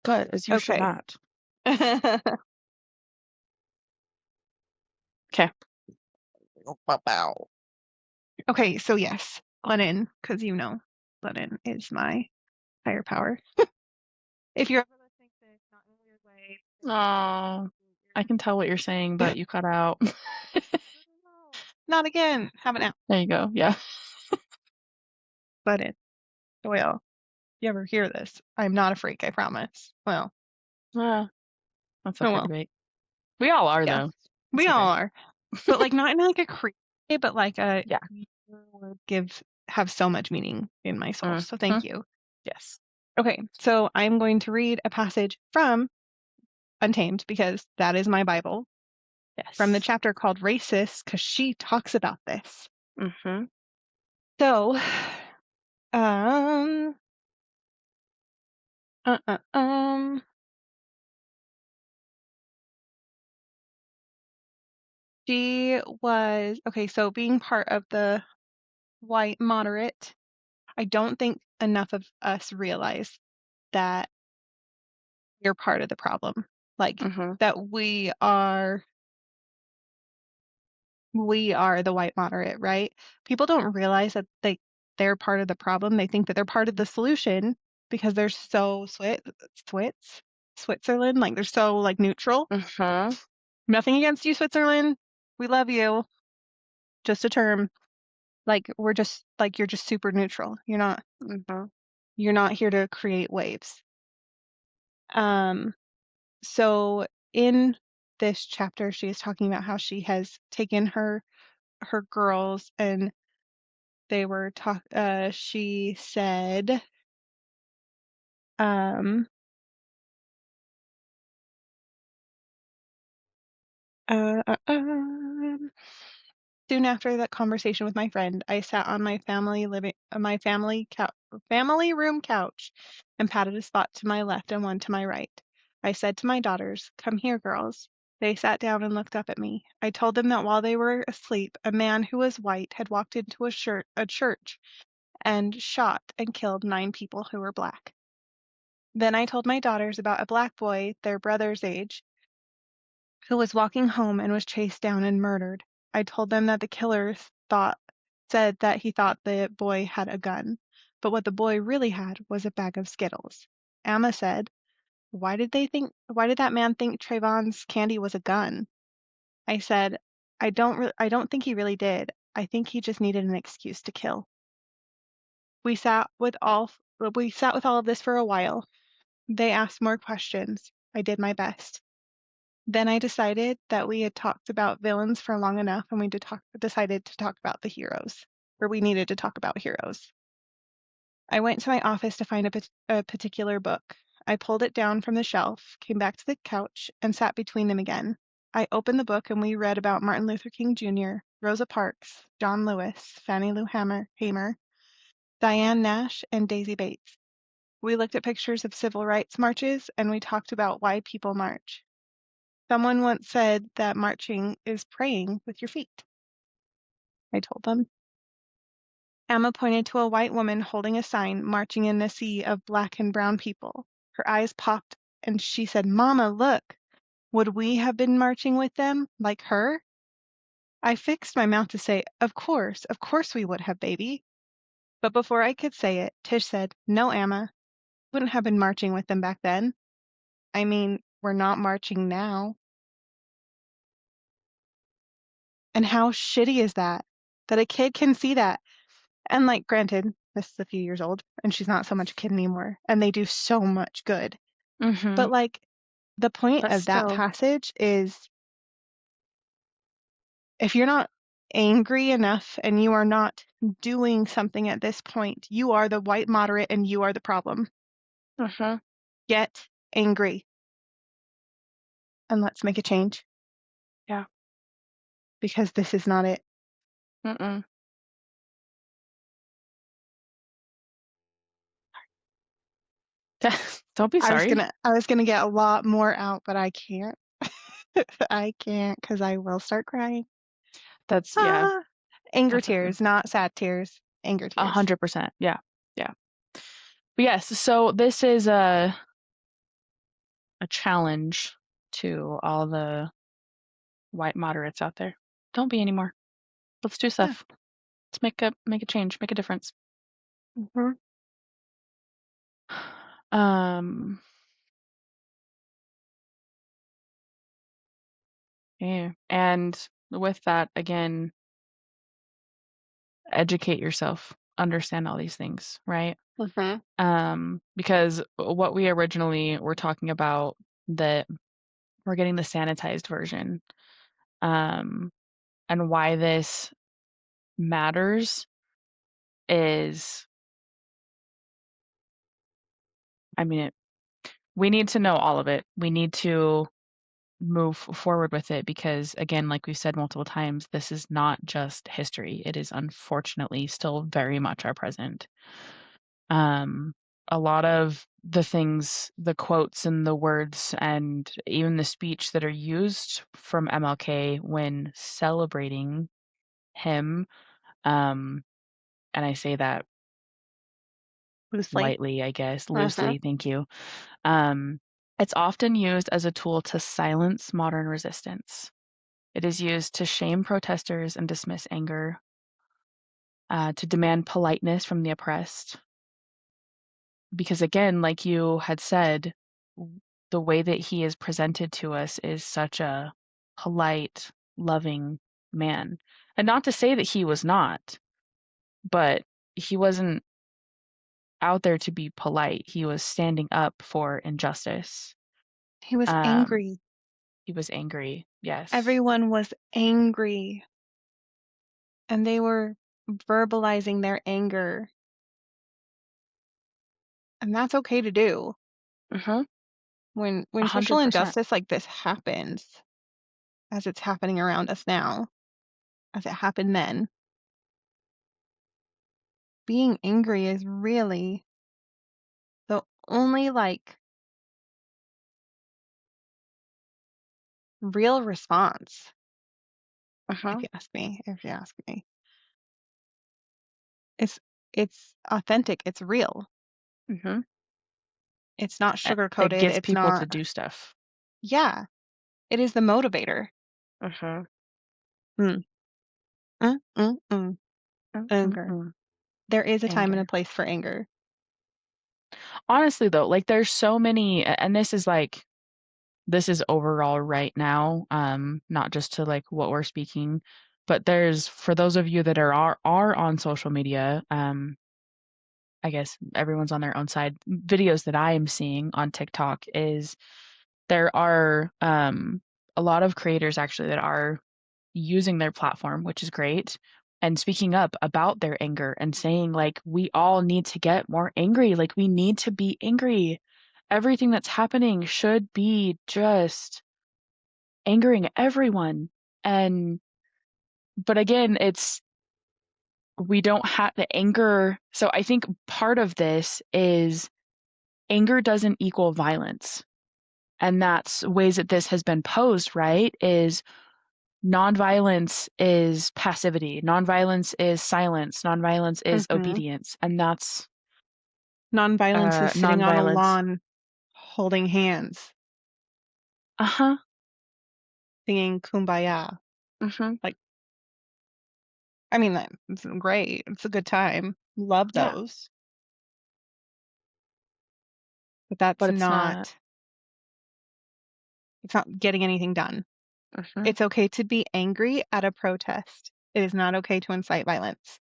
Good, as you should Okay. not. Okay. Okay, so yes, Glennon, because you know Glennon is my higher power. If you're ever listening to this, not in a weird way, Oh, I can tell what you're saying, but you cut out. not again. Have an app. There you go. Yeah. Glennon, Doyle, if you ever hear this, I'm not a freak, I promise. Well, Ah, that's up oh for well. debate. We all are, Yeah, though. we It's all okay. are. But like not in like a creepy way, but like a Yeah. you would have so much meaning in my soul. So Mhm. thank you. Yes. Okay, so I'm going to read a passage from Untamed because that is my Bible from the Yes. chapter called Racist because she talks about this. Mhm. So, um, uh, uh, um, she was okay. So being part of the white moderate, I don't think enough of us realize that we're part of the problem. Like Mhm. that we are the white moderate, right? People don't realize that they're part of the problem. They think that they're part of the solution because they're so Switzerland, like they're so like neutral. Mhm. Nothing against you, Switzerland. We love you. Just a term. Like we're just like you're just super neutral. Mhm. You're not here to create waves. Um so in this chapter she is talking about how she has taken her girls and they were she said um uh, uh, um soon after that conversation with my friend, I sat on my family room couch and patted a spot to my left and one to my right. I said to my daughters, "Come here, girls." They sat down and looked up at me. I told them that while they were asleep, a man who was white had walked into a church and shot and killed 9 people who were black. Then I told my daughters about a black boy, their brother's age, who was walking home and was chased down and murdered. I told them that the killer said that he thought the boy had a gun, but what the boy really had was a bag of Skittles. Amma said, why did that man think Trayvon's candy was a gun? I said, I don't think he really did. I think he just needed an excuse to kill. We sat with all we sat with all of this for a while. They asked more questions. I did my best. Then I decided that we had talked about villains for long enough and decided to talk about the heroes, or we needed to talk about heroes. I went to my office to find a particular book. I pulled it down from the shelf, came back to the couch, and sat between them again. I opened the book and we read about Martin Luther King Jr., Rosa Parks, John Lewis, Fannie Lou Hamer, Diane Nash, and Daisy Bates. We looked at pictures of civil rights marches and we talked about why people march. Someone once said that marching is praying with your feet, I told them. Emma pointed to a white woman holding a sign marching in a sea of black and brown people. Her eyes popped and she said, "Mama, look. Would we have been marching with them, like her?" I fixed my mouth to say, of course we would have, baby. But before I could say it, Tish said, "No, Emma, wouldn't have been marching with them back then. I mean, we're not marching now." And how shitty is that? That a kid can see that. And like, granted, this is a few years old and she's not so much a kid anymore, and they do so much good. But Mhm. like, the point But of that still. passage is if you're not angry enough and you are not doing something at this point, you are the white moderate and you are the problem. Mhm. Get angry and let's make a change Yeah. because this is not it. Mm-mm. Don't be sorry. I was gonna get a lot more out, but I can't. I can't because I will start crying. That's, yeah, Ah, anger that's okay. tears, not sad tears. Anger tears. 100%. Yeah. Yeah. But yes, so this is a challenge to all the white moderates out there. Don't be anymore. Let's do Yeah. stuff. Let's make a change, make a difference. Hmm. Um, yeah. And with that, again, educate yourself, understand all these things, right? Hmm. Because what we originally were talking about, that we're getting the sanitized version, um, and why this matters is, I mean, we need to know all of it. We need to move forward with it because, again, like we've said multiple times, this is not just history. It is unfortunately still very much our present. Um, a lot of the things, the quotes and the words, and even the speech that are used from MLK when celebrating him, um, and I say that Loosely. lightly, I guess, Hmm. loosely, thank you. Um, it's often used as a tool to silence modern resistance. It is used to shame protesters and dismiss anger, to demand politeness from the oppressed. Because again, like you had said, the way that he is presented to us is such a polite, loving man. And not to say that he was not, but he wasn't out there to be polite. He was standing up for injustice. He was Um, angry. he was angry. Yes. Everyone was angry, and they were verbalizing their anger, and that's okay to do. Mm-hmm. When social 100%. injustice like this happens, as it's happening around us now, as it happened then, being angry is really the only like real response, Uh-huh. if you ask me. It's it's authentic, it's real. Mm-hmm. It's not It sugar-coated, gets it's people to not. do stuff. Yeah, it is the motivator. Uh-huh. Mm. Mm, mm, mm. Anger. Mm-mm-mm. There is a time and a Anger. place for anger. Honestly, though, like there's so many, and this is like, this is overall right now, not just to like what we're speaking, but there's, for those of you that are on social media, I guess everyone's on their own side. Videos that I am seeing on TikTok is there are a lot of creators actually that are using their platform, which is great, and speaking up about their anger and saying, like, we all need to get more angry. Like, we need to be angry. Everything that's happening should be just angering everyone. And, but again, it's, we don't have the anger. So I think part of this is anger doesn't equal violence. And that's ways that this has been posed, right? Is nonviolence is passivity. Nonviolence is silence. Nonviolence is Hmm. obedience. And that's Nonviolence is sitting on a nonviolence. lawn, holding hands, Uh-huh. singing Kumbaya. Mm-hmm. Like, I mean, it's great. It's a good time. Love Yeah. those. But But it's not. it's not getting anything done. Mm-hmm. It's okay to be angry at a protest. It is not okay to incite violence.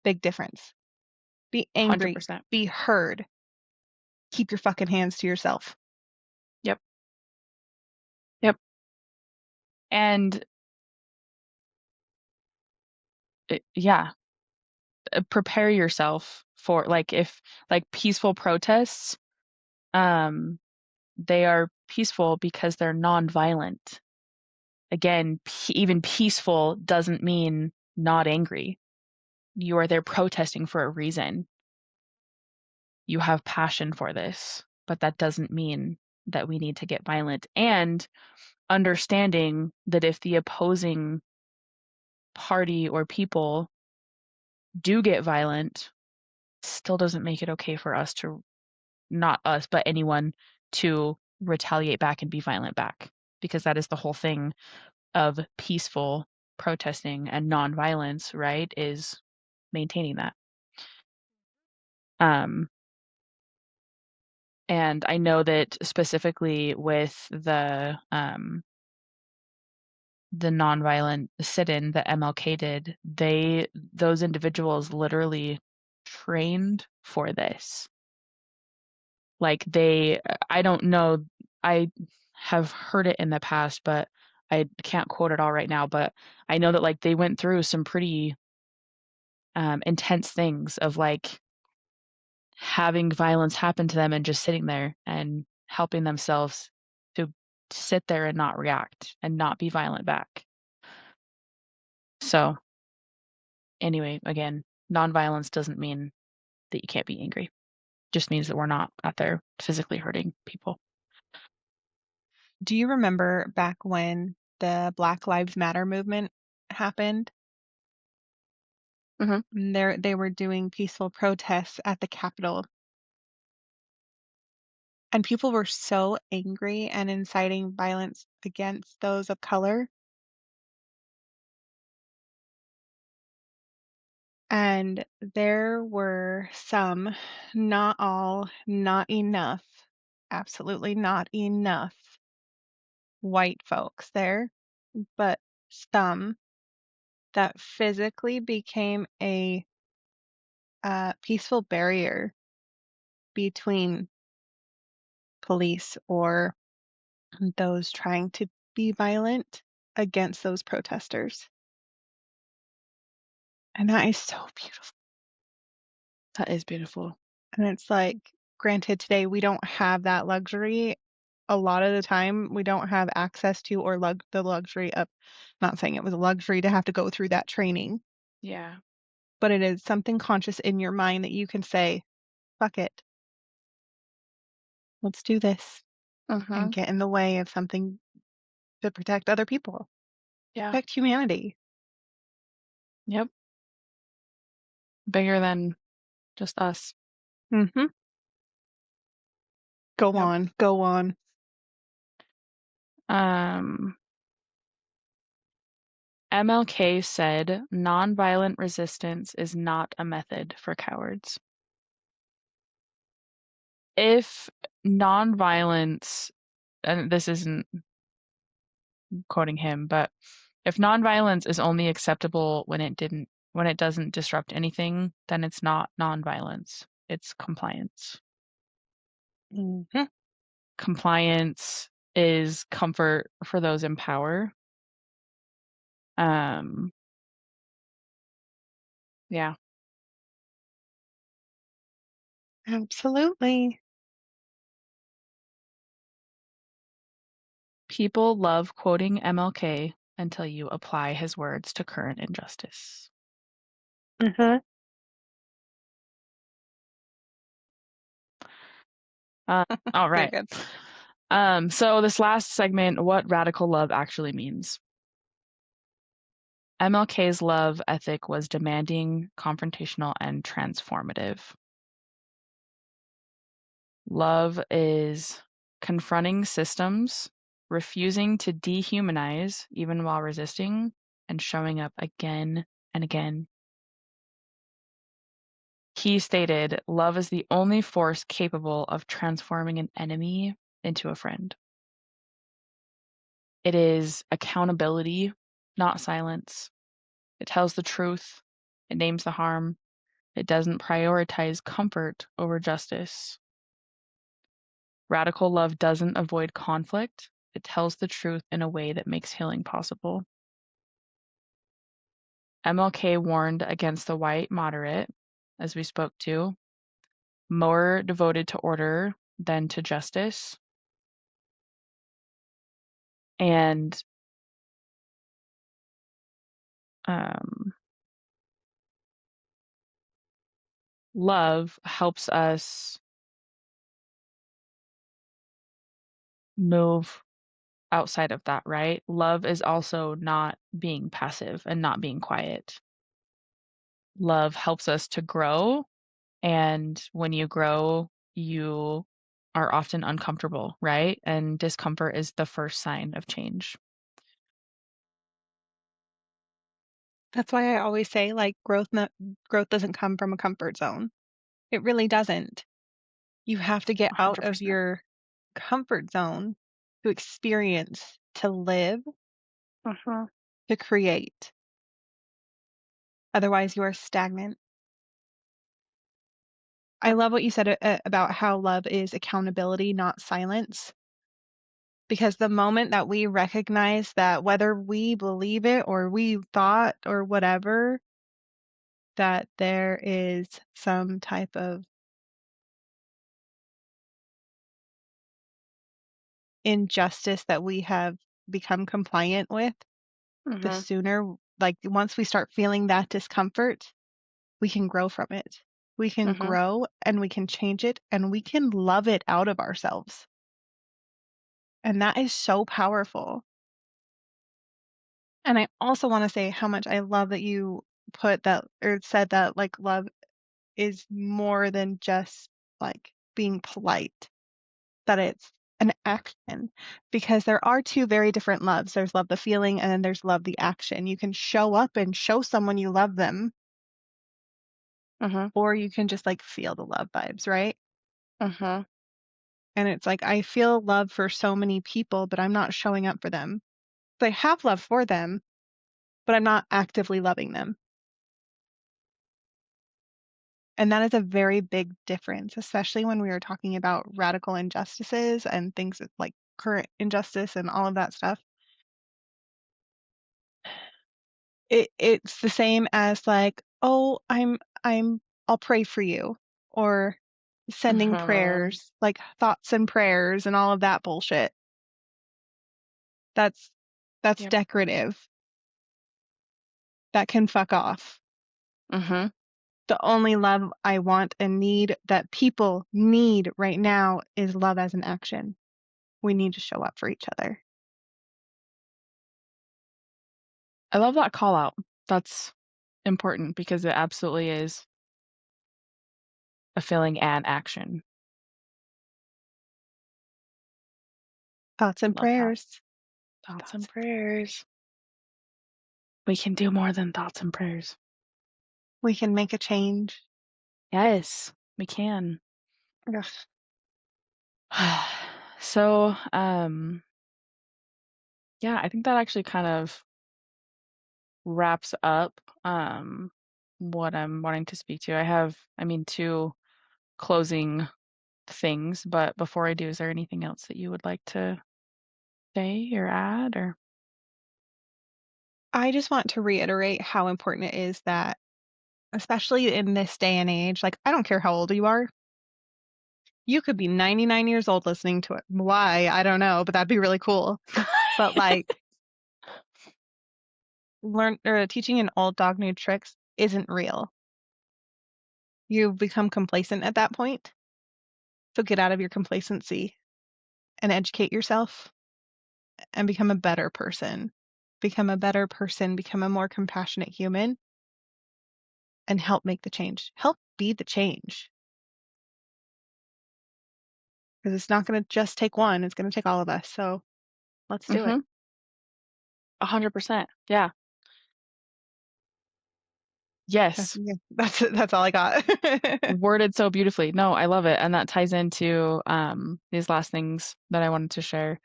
Big difference. Be angry. 100%. Be heard. Keep your fucking hands to yourself. Yep. Yep. And yeah, prepare yourself for, like, if like peaceful protests, um, they are peaceful because they're non-violent. Again, even peaceful doesn't mean not angry. You are there protesting for a reason. You have passion for this, but that doesn't mean that we need to get violent. And understanding that if the opposing party or people do get violent, still doesn't make it okay for us to, not us, but anyone, to retaliate back and be violent back. Because that is the whole thing of peaceful protesting and nonviolence, right? Is maintaining that. Um, and I know that specifically with the nonviolent sit-in that MLK did, those individuals literally trained for this. Like I don't know, I have heard it in the past, but I can't quote it all right now, but I know that like they went through some pretty intense things of like having violence happen to them and just sitting there and helping themselves to sit there and not react and not be violent back. So anyway, again, nonviolence doesn't mean that you can't be angry. It just means that we're not out there physically hurting people. Do you remember back when the Black Lives Matter movement happened? Mm-hmm. They were doing peaceful protests at the Capitol, and people were so angry and inciting violence against those of color. And there were some, not all, not enough, absolutely not enough white folks there, but some that physically became a peaceful barrier between police or those trying to be violent against those protesters. And that is so beautiful. That is beautiful. And it's like, granted, today we don't have that luxury. A lot of the time, we don't have access to or the luxury of, not saying it was a luxury to have to go through that training, Yeah. but it is something conscious in your mind that you can say, fuck it, let's do this and Mm-hmm. get in the way of something to protect other people, Yeah. protect humanity. Yep. Bigger than just us. Mm-hmm. Go Yep. on, go on. Um, MLK said nonviolent resistance is not a method for cowards. If nonviolence, and this isn't quoting him, but if nonviolence is only acceptable when it doesn't disrupt anything, then it's not nonviolence. It's compliance. Mm-hmm. Compliance is comfort for those in power. Um, yeah. Absolutely. People love quoting MLK until you apply his words to current injustice. Mm-hmm. Uh, all They're right. good. So this last segment, what radical love actually means. MLK's love ethic was demanding, confrontational, and transformative. Love is confronting systems, refusing to dehumanize even while resisting, and showing up again and again. He stated, love is the only force capable of transforming an enemy into a friend. It is accountability, not silence. It tells the truth. It names the harm. It doesn't prioritize comfort over justice. Radical love doesn't avoid conflict. It tells the truth in a way that makes healing possible. MLK warned against the white moderate, as we spoke to, more devoted to order than to justice. And love helps us move outside of that, right? Love is also not being passive and not being quiet. Love helps us to grow, and when you grow, you are often uncomfortable, right? And discomfort is the first sign of change. That's why I always say, like, growth doesn't come from a comfort zone. It really doesn't. You have to get out of 100%. your comfort zone to experience, to live, Uh-huh. to create. Otherwise, you are stagnant. I Yep. love what you said about how love is accountability, not silence. Because the moment that we recognize that whether we believe it or we thought or whatever, that there is some type of injustice that we have become compliant with, the Mhm. sooner, like once we start feeling that discomfort, we can grow from it. We can Mhm. grow and we can change it and we can love it out of ourselves. And that is so powerful. And I also want to say how much I love that you put that or said that like love is more than just like being polite, that it's an action because there are two very different loves. There's love the feeling and then there's love the action. You can show up and show someone you love them, Mhm. or you can just like feel the love vibes, right? Mhm. And it's like I feel love for so many people, but I'm not showing up for them. So I have love for them, but I'm not actively loving them. And that is a very big difference, especially when we are talking about radical injustices and things like current injustice and all of that stuff. It's the same as like, "Oh, I'll pray for you," or sending Mhm. prayers, like thoughts and prayers and all of that bullshit. That's that's Yep. decorative. That can fuck off. Mhm. The only love I want and need that people need right now is love as an action. We need to show up for each other. I love that call out. That's important because it absolutely is a feeling and action. Thoughts and Love that. prayers. Thoughts and Thoughts. prayers. We can do more than thoughts and prayers. We can make a change. Yes, we can. Ugh. So, yeah, I think that actually kind of wraps up what I'm wanting to speak to. I mean, two closing things, but before I do, is there anything else that you would like to say or add or I just want to reiterate how important it is that, especially in this day and age, like, I don't care how old you are. You could be 99 years old listening to it. Why? I don't know, but that'd be really cool. But like, learn or teaching an old dog new tricks isn't real. You become complacent at that point. So get out of your complacency and educate yourself and become a better person. Become a better person, become a more compassionate human, and help make the change. Help be the change. Because it's not going to just take one, it's going to take all of us. So let's do it. Mhm. 100%. Yeah. Yes. Yeah, that's all I got. Worded so beautifully. No, I love it. And that ties into these last things that I wanted to share.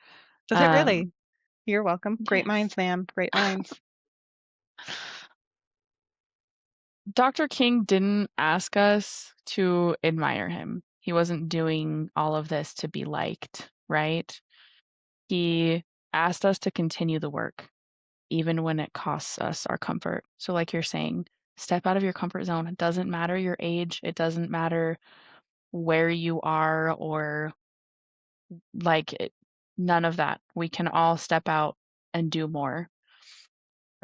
Does it really? Um You're welcome. Great yes. minds, ma'am. Great minds. Dr. King didn't ask us to admire him. He wasn't doing all of this to be liked, right? He asked us to continue the work, even when it costs us our comfort. So, like you're saying, step out of your comfort zone. It doesn't matter your age, it doesn't matter where you are or like it, none of that. We can all step out and do more.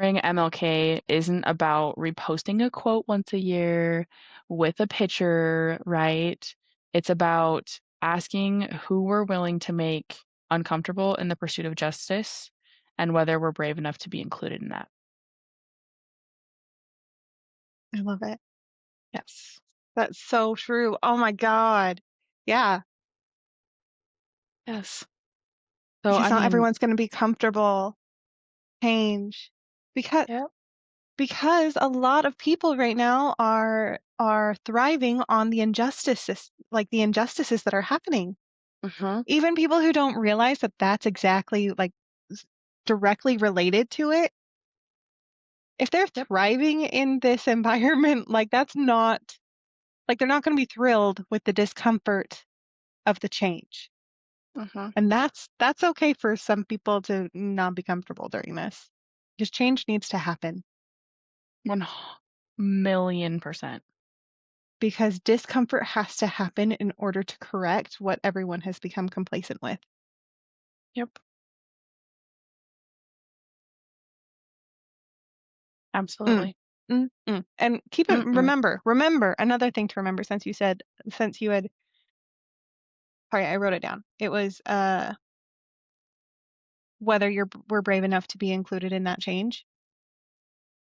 MLK isn't about reposting a quote once a year with a picture, right? It's about asking who we're willing to make uncomfortable in the pursuit of justice and whether we're brave enough to be included in that. I love it. Yes. That's so true. Oh my God. Yeah. Yes. So, Because I not mean, everyone's going to be comfortable change because yeah. because a lot of people right now are thriving on the injustices, like the injustices that are happening. Mm-hmm. Even people who don't realize that that's exactly like directly related to it, if they're Yep. thriving in this environment, like that's not like they're not going to be thrilled with the discomfort of the change. Mm-hmm. And that's okay for some people to not be comfortable during this. Because change needs to happen. 1,000,000%. Because discomfort has to happen in order to correct what everyone has become complacent with. Yep. Mm, Absolutely. And keep it, Mm-mm. remember, another thing to remember since you had, sorry, I wrote it down. It was whether we're brave enough to be included in that change.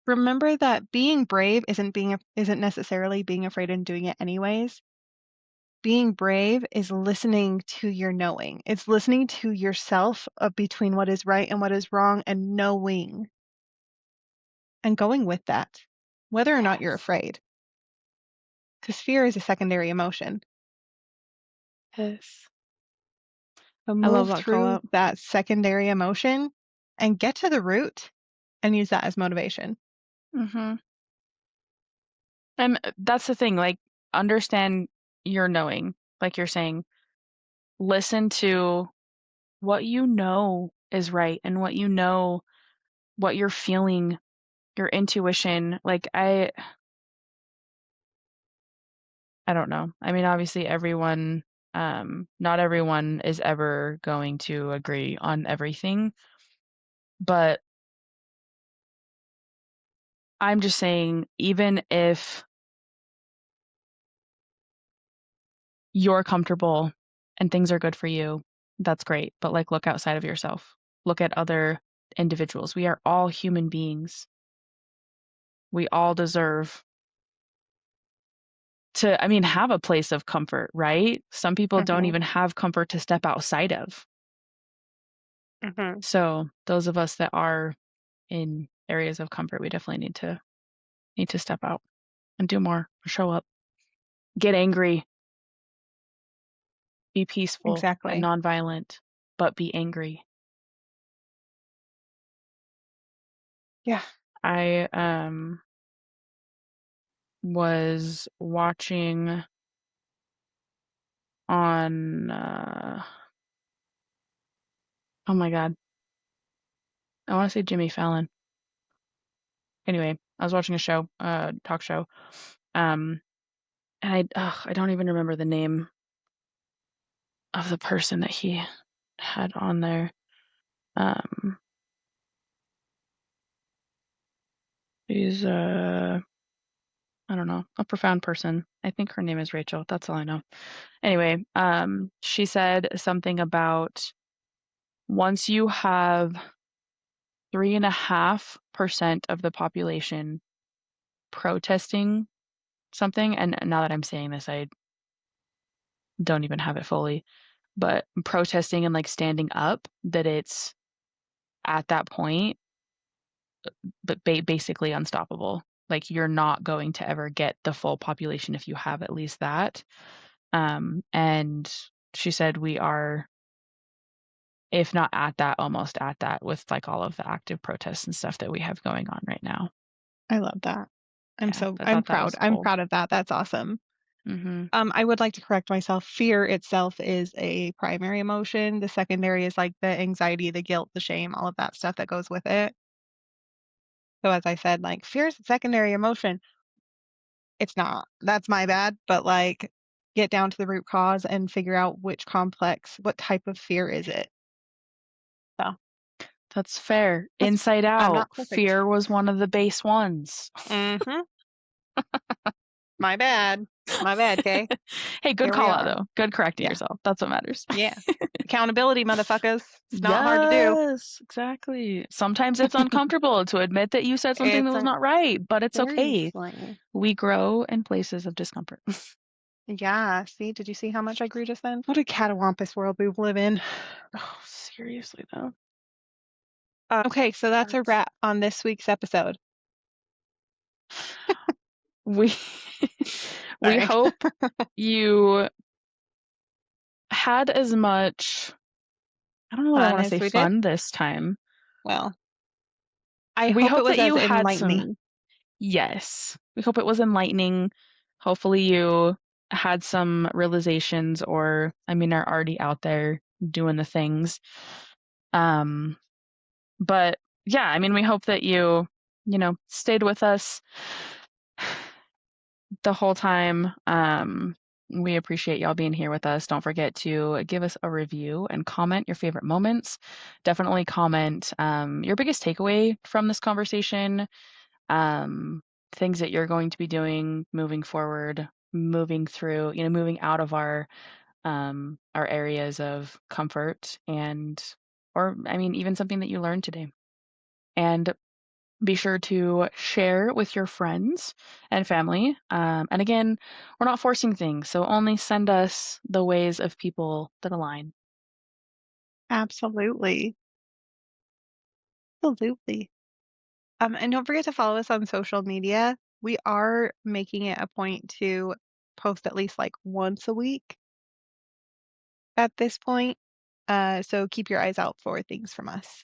Remember that being brave isn't necessarily being afraid and doing it anyways. Being brave is listening to your knowing. It's listening to yourself between what is right and what is wrong and knowing and going with that, whether or not you're Yes. afraid. Because fear is a secondary emotion. Yes. So I love move that call through out. that secondary emotion and get to the root and use that as motivation. Mm-hmm. And that's the thing, like, understand your knowing, like you're saying, listen to what you know is right and what you're feeling, your intuition. Like, I don't know. I mean, obviously not everyone is ever going to agree on everything, but I'm just saying, even if you're comfortable and things are good for you, that's great. But like, look outside of yourself. Look at other individuals. We are all human beings. We all deserve to, I mean, have a place of comfort, right? Some people don't Hmm. even have comfort to step outside of. Hmm. So those of us that are in areas of comfort, we definitely need to step out and do more, show up, get angry, be peaceful and Exactly. nonviolent, but be angry. Yeah. I was watching on oh my God. I want to say Jimmy Fallon. Anyway, I was watching a show, talk show. Um and I don't even remember the name of the person that he had on there. Um he's I don't know, a profound person. I think her name is Rachel. That's all I know. Anyway, she said something about once you have 3.5% of the population protesting something, and now that I'm saying this, I don't even have it fully, but protesting and like standing up, that it's at that point, but basically unstoppable. Like you're not going to ever get the full population if you have at least that. And she said we are, if not at that, almost at that with like all of the active protests and stuff that we have going on right now. I love that. Yeah, I I'm thought that proud. was I'm cool. proud of that. That's awesome. Mhm. I would like to correct myself. Fear itself is a primary emotion. The secondary is like the anxiety, the guilt, the shame, all of that stuff that goes with it. So as I said, like fear is a secondary emotion. It's not. That's my bad. But like get down to the root cause and figure out what type of fear is it. So That's fair. That's Inside I'm Out, not perfect. fear was one of the base ones. Mhm. My bad. My bad, Kay. Hey, good Here we call out are. though. Good correcting Yeah. yourself. That's what matters. Yeah. Accountability, motherfuckers. It's not hard to do. Yes, exactly. Sometimes it's uncomfortable to admit that you said something that It's was not right, but it's okay. seriously. We grow in places of discomfort. Yeah. See, did you see how much I grew just then? What a catawampus world we live in. Oh, seriously though. Okay, so that's a wrap on this week's episode. We we Sorry. hope you had as much, I don't know what I Fun want to as say, we did. fun this time. Well, I We hope it hope was that as you had some, enlightening. yes. We hope it was enlightening. Hopefully you had some realizations or I mean are already out there doing the things. Um but yeah, I mean we hope that you stayed with us the whole time. We appreciate y'all being here with us. Don't forget to give us a review and comment your favorite moments. Definitely comment your biggest takeaway from this conversation, um, things that you're going to be doing moving forward, moving through, moving out of our areas of comfort and, or I mean, even something that you learned today. And be sure to share with your friends and family. And again, we're not forcing things, so only send us the ways of people that align. Absolutely. Absolutely. And don't forget to follow us on social media. We are making it a point to post at least like once a week at this point. So keep your eyes out for things from us.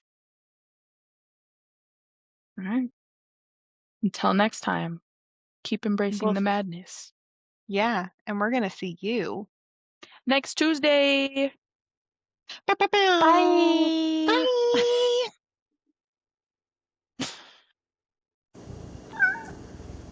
All right. Until next time, keep embracing Well, the madness. yeah, and we're gonna see you. Next Tuesday. Bow, bow, bow. Bye. Bye.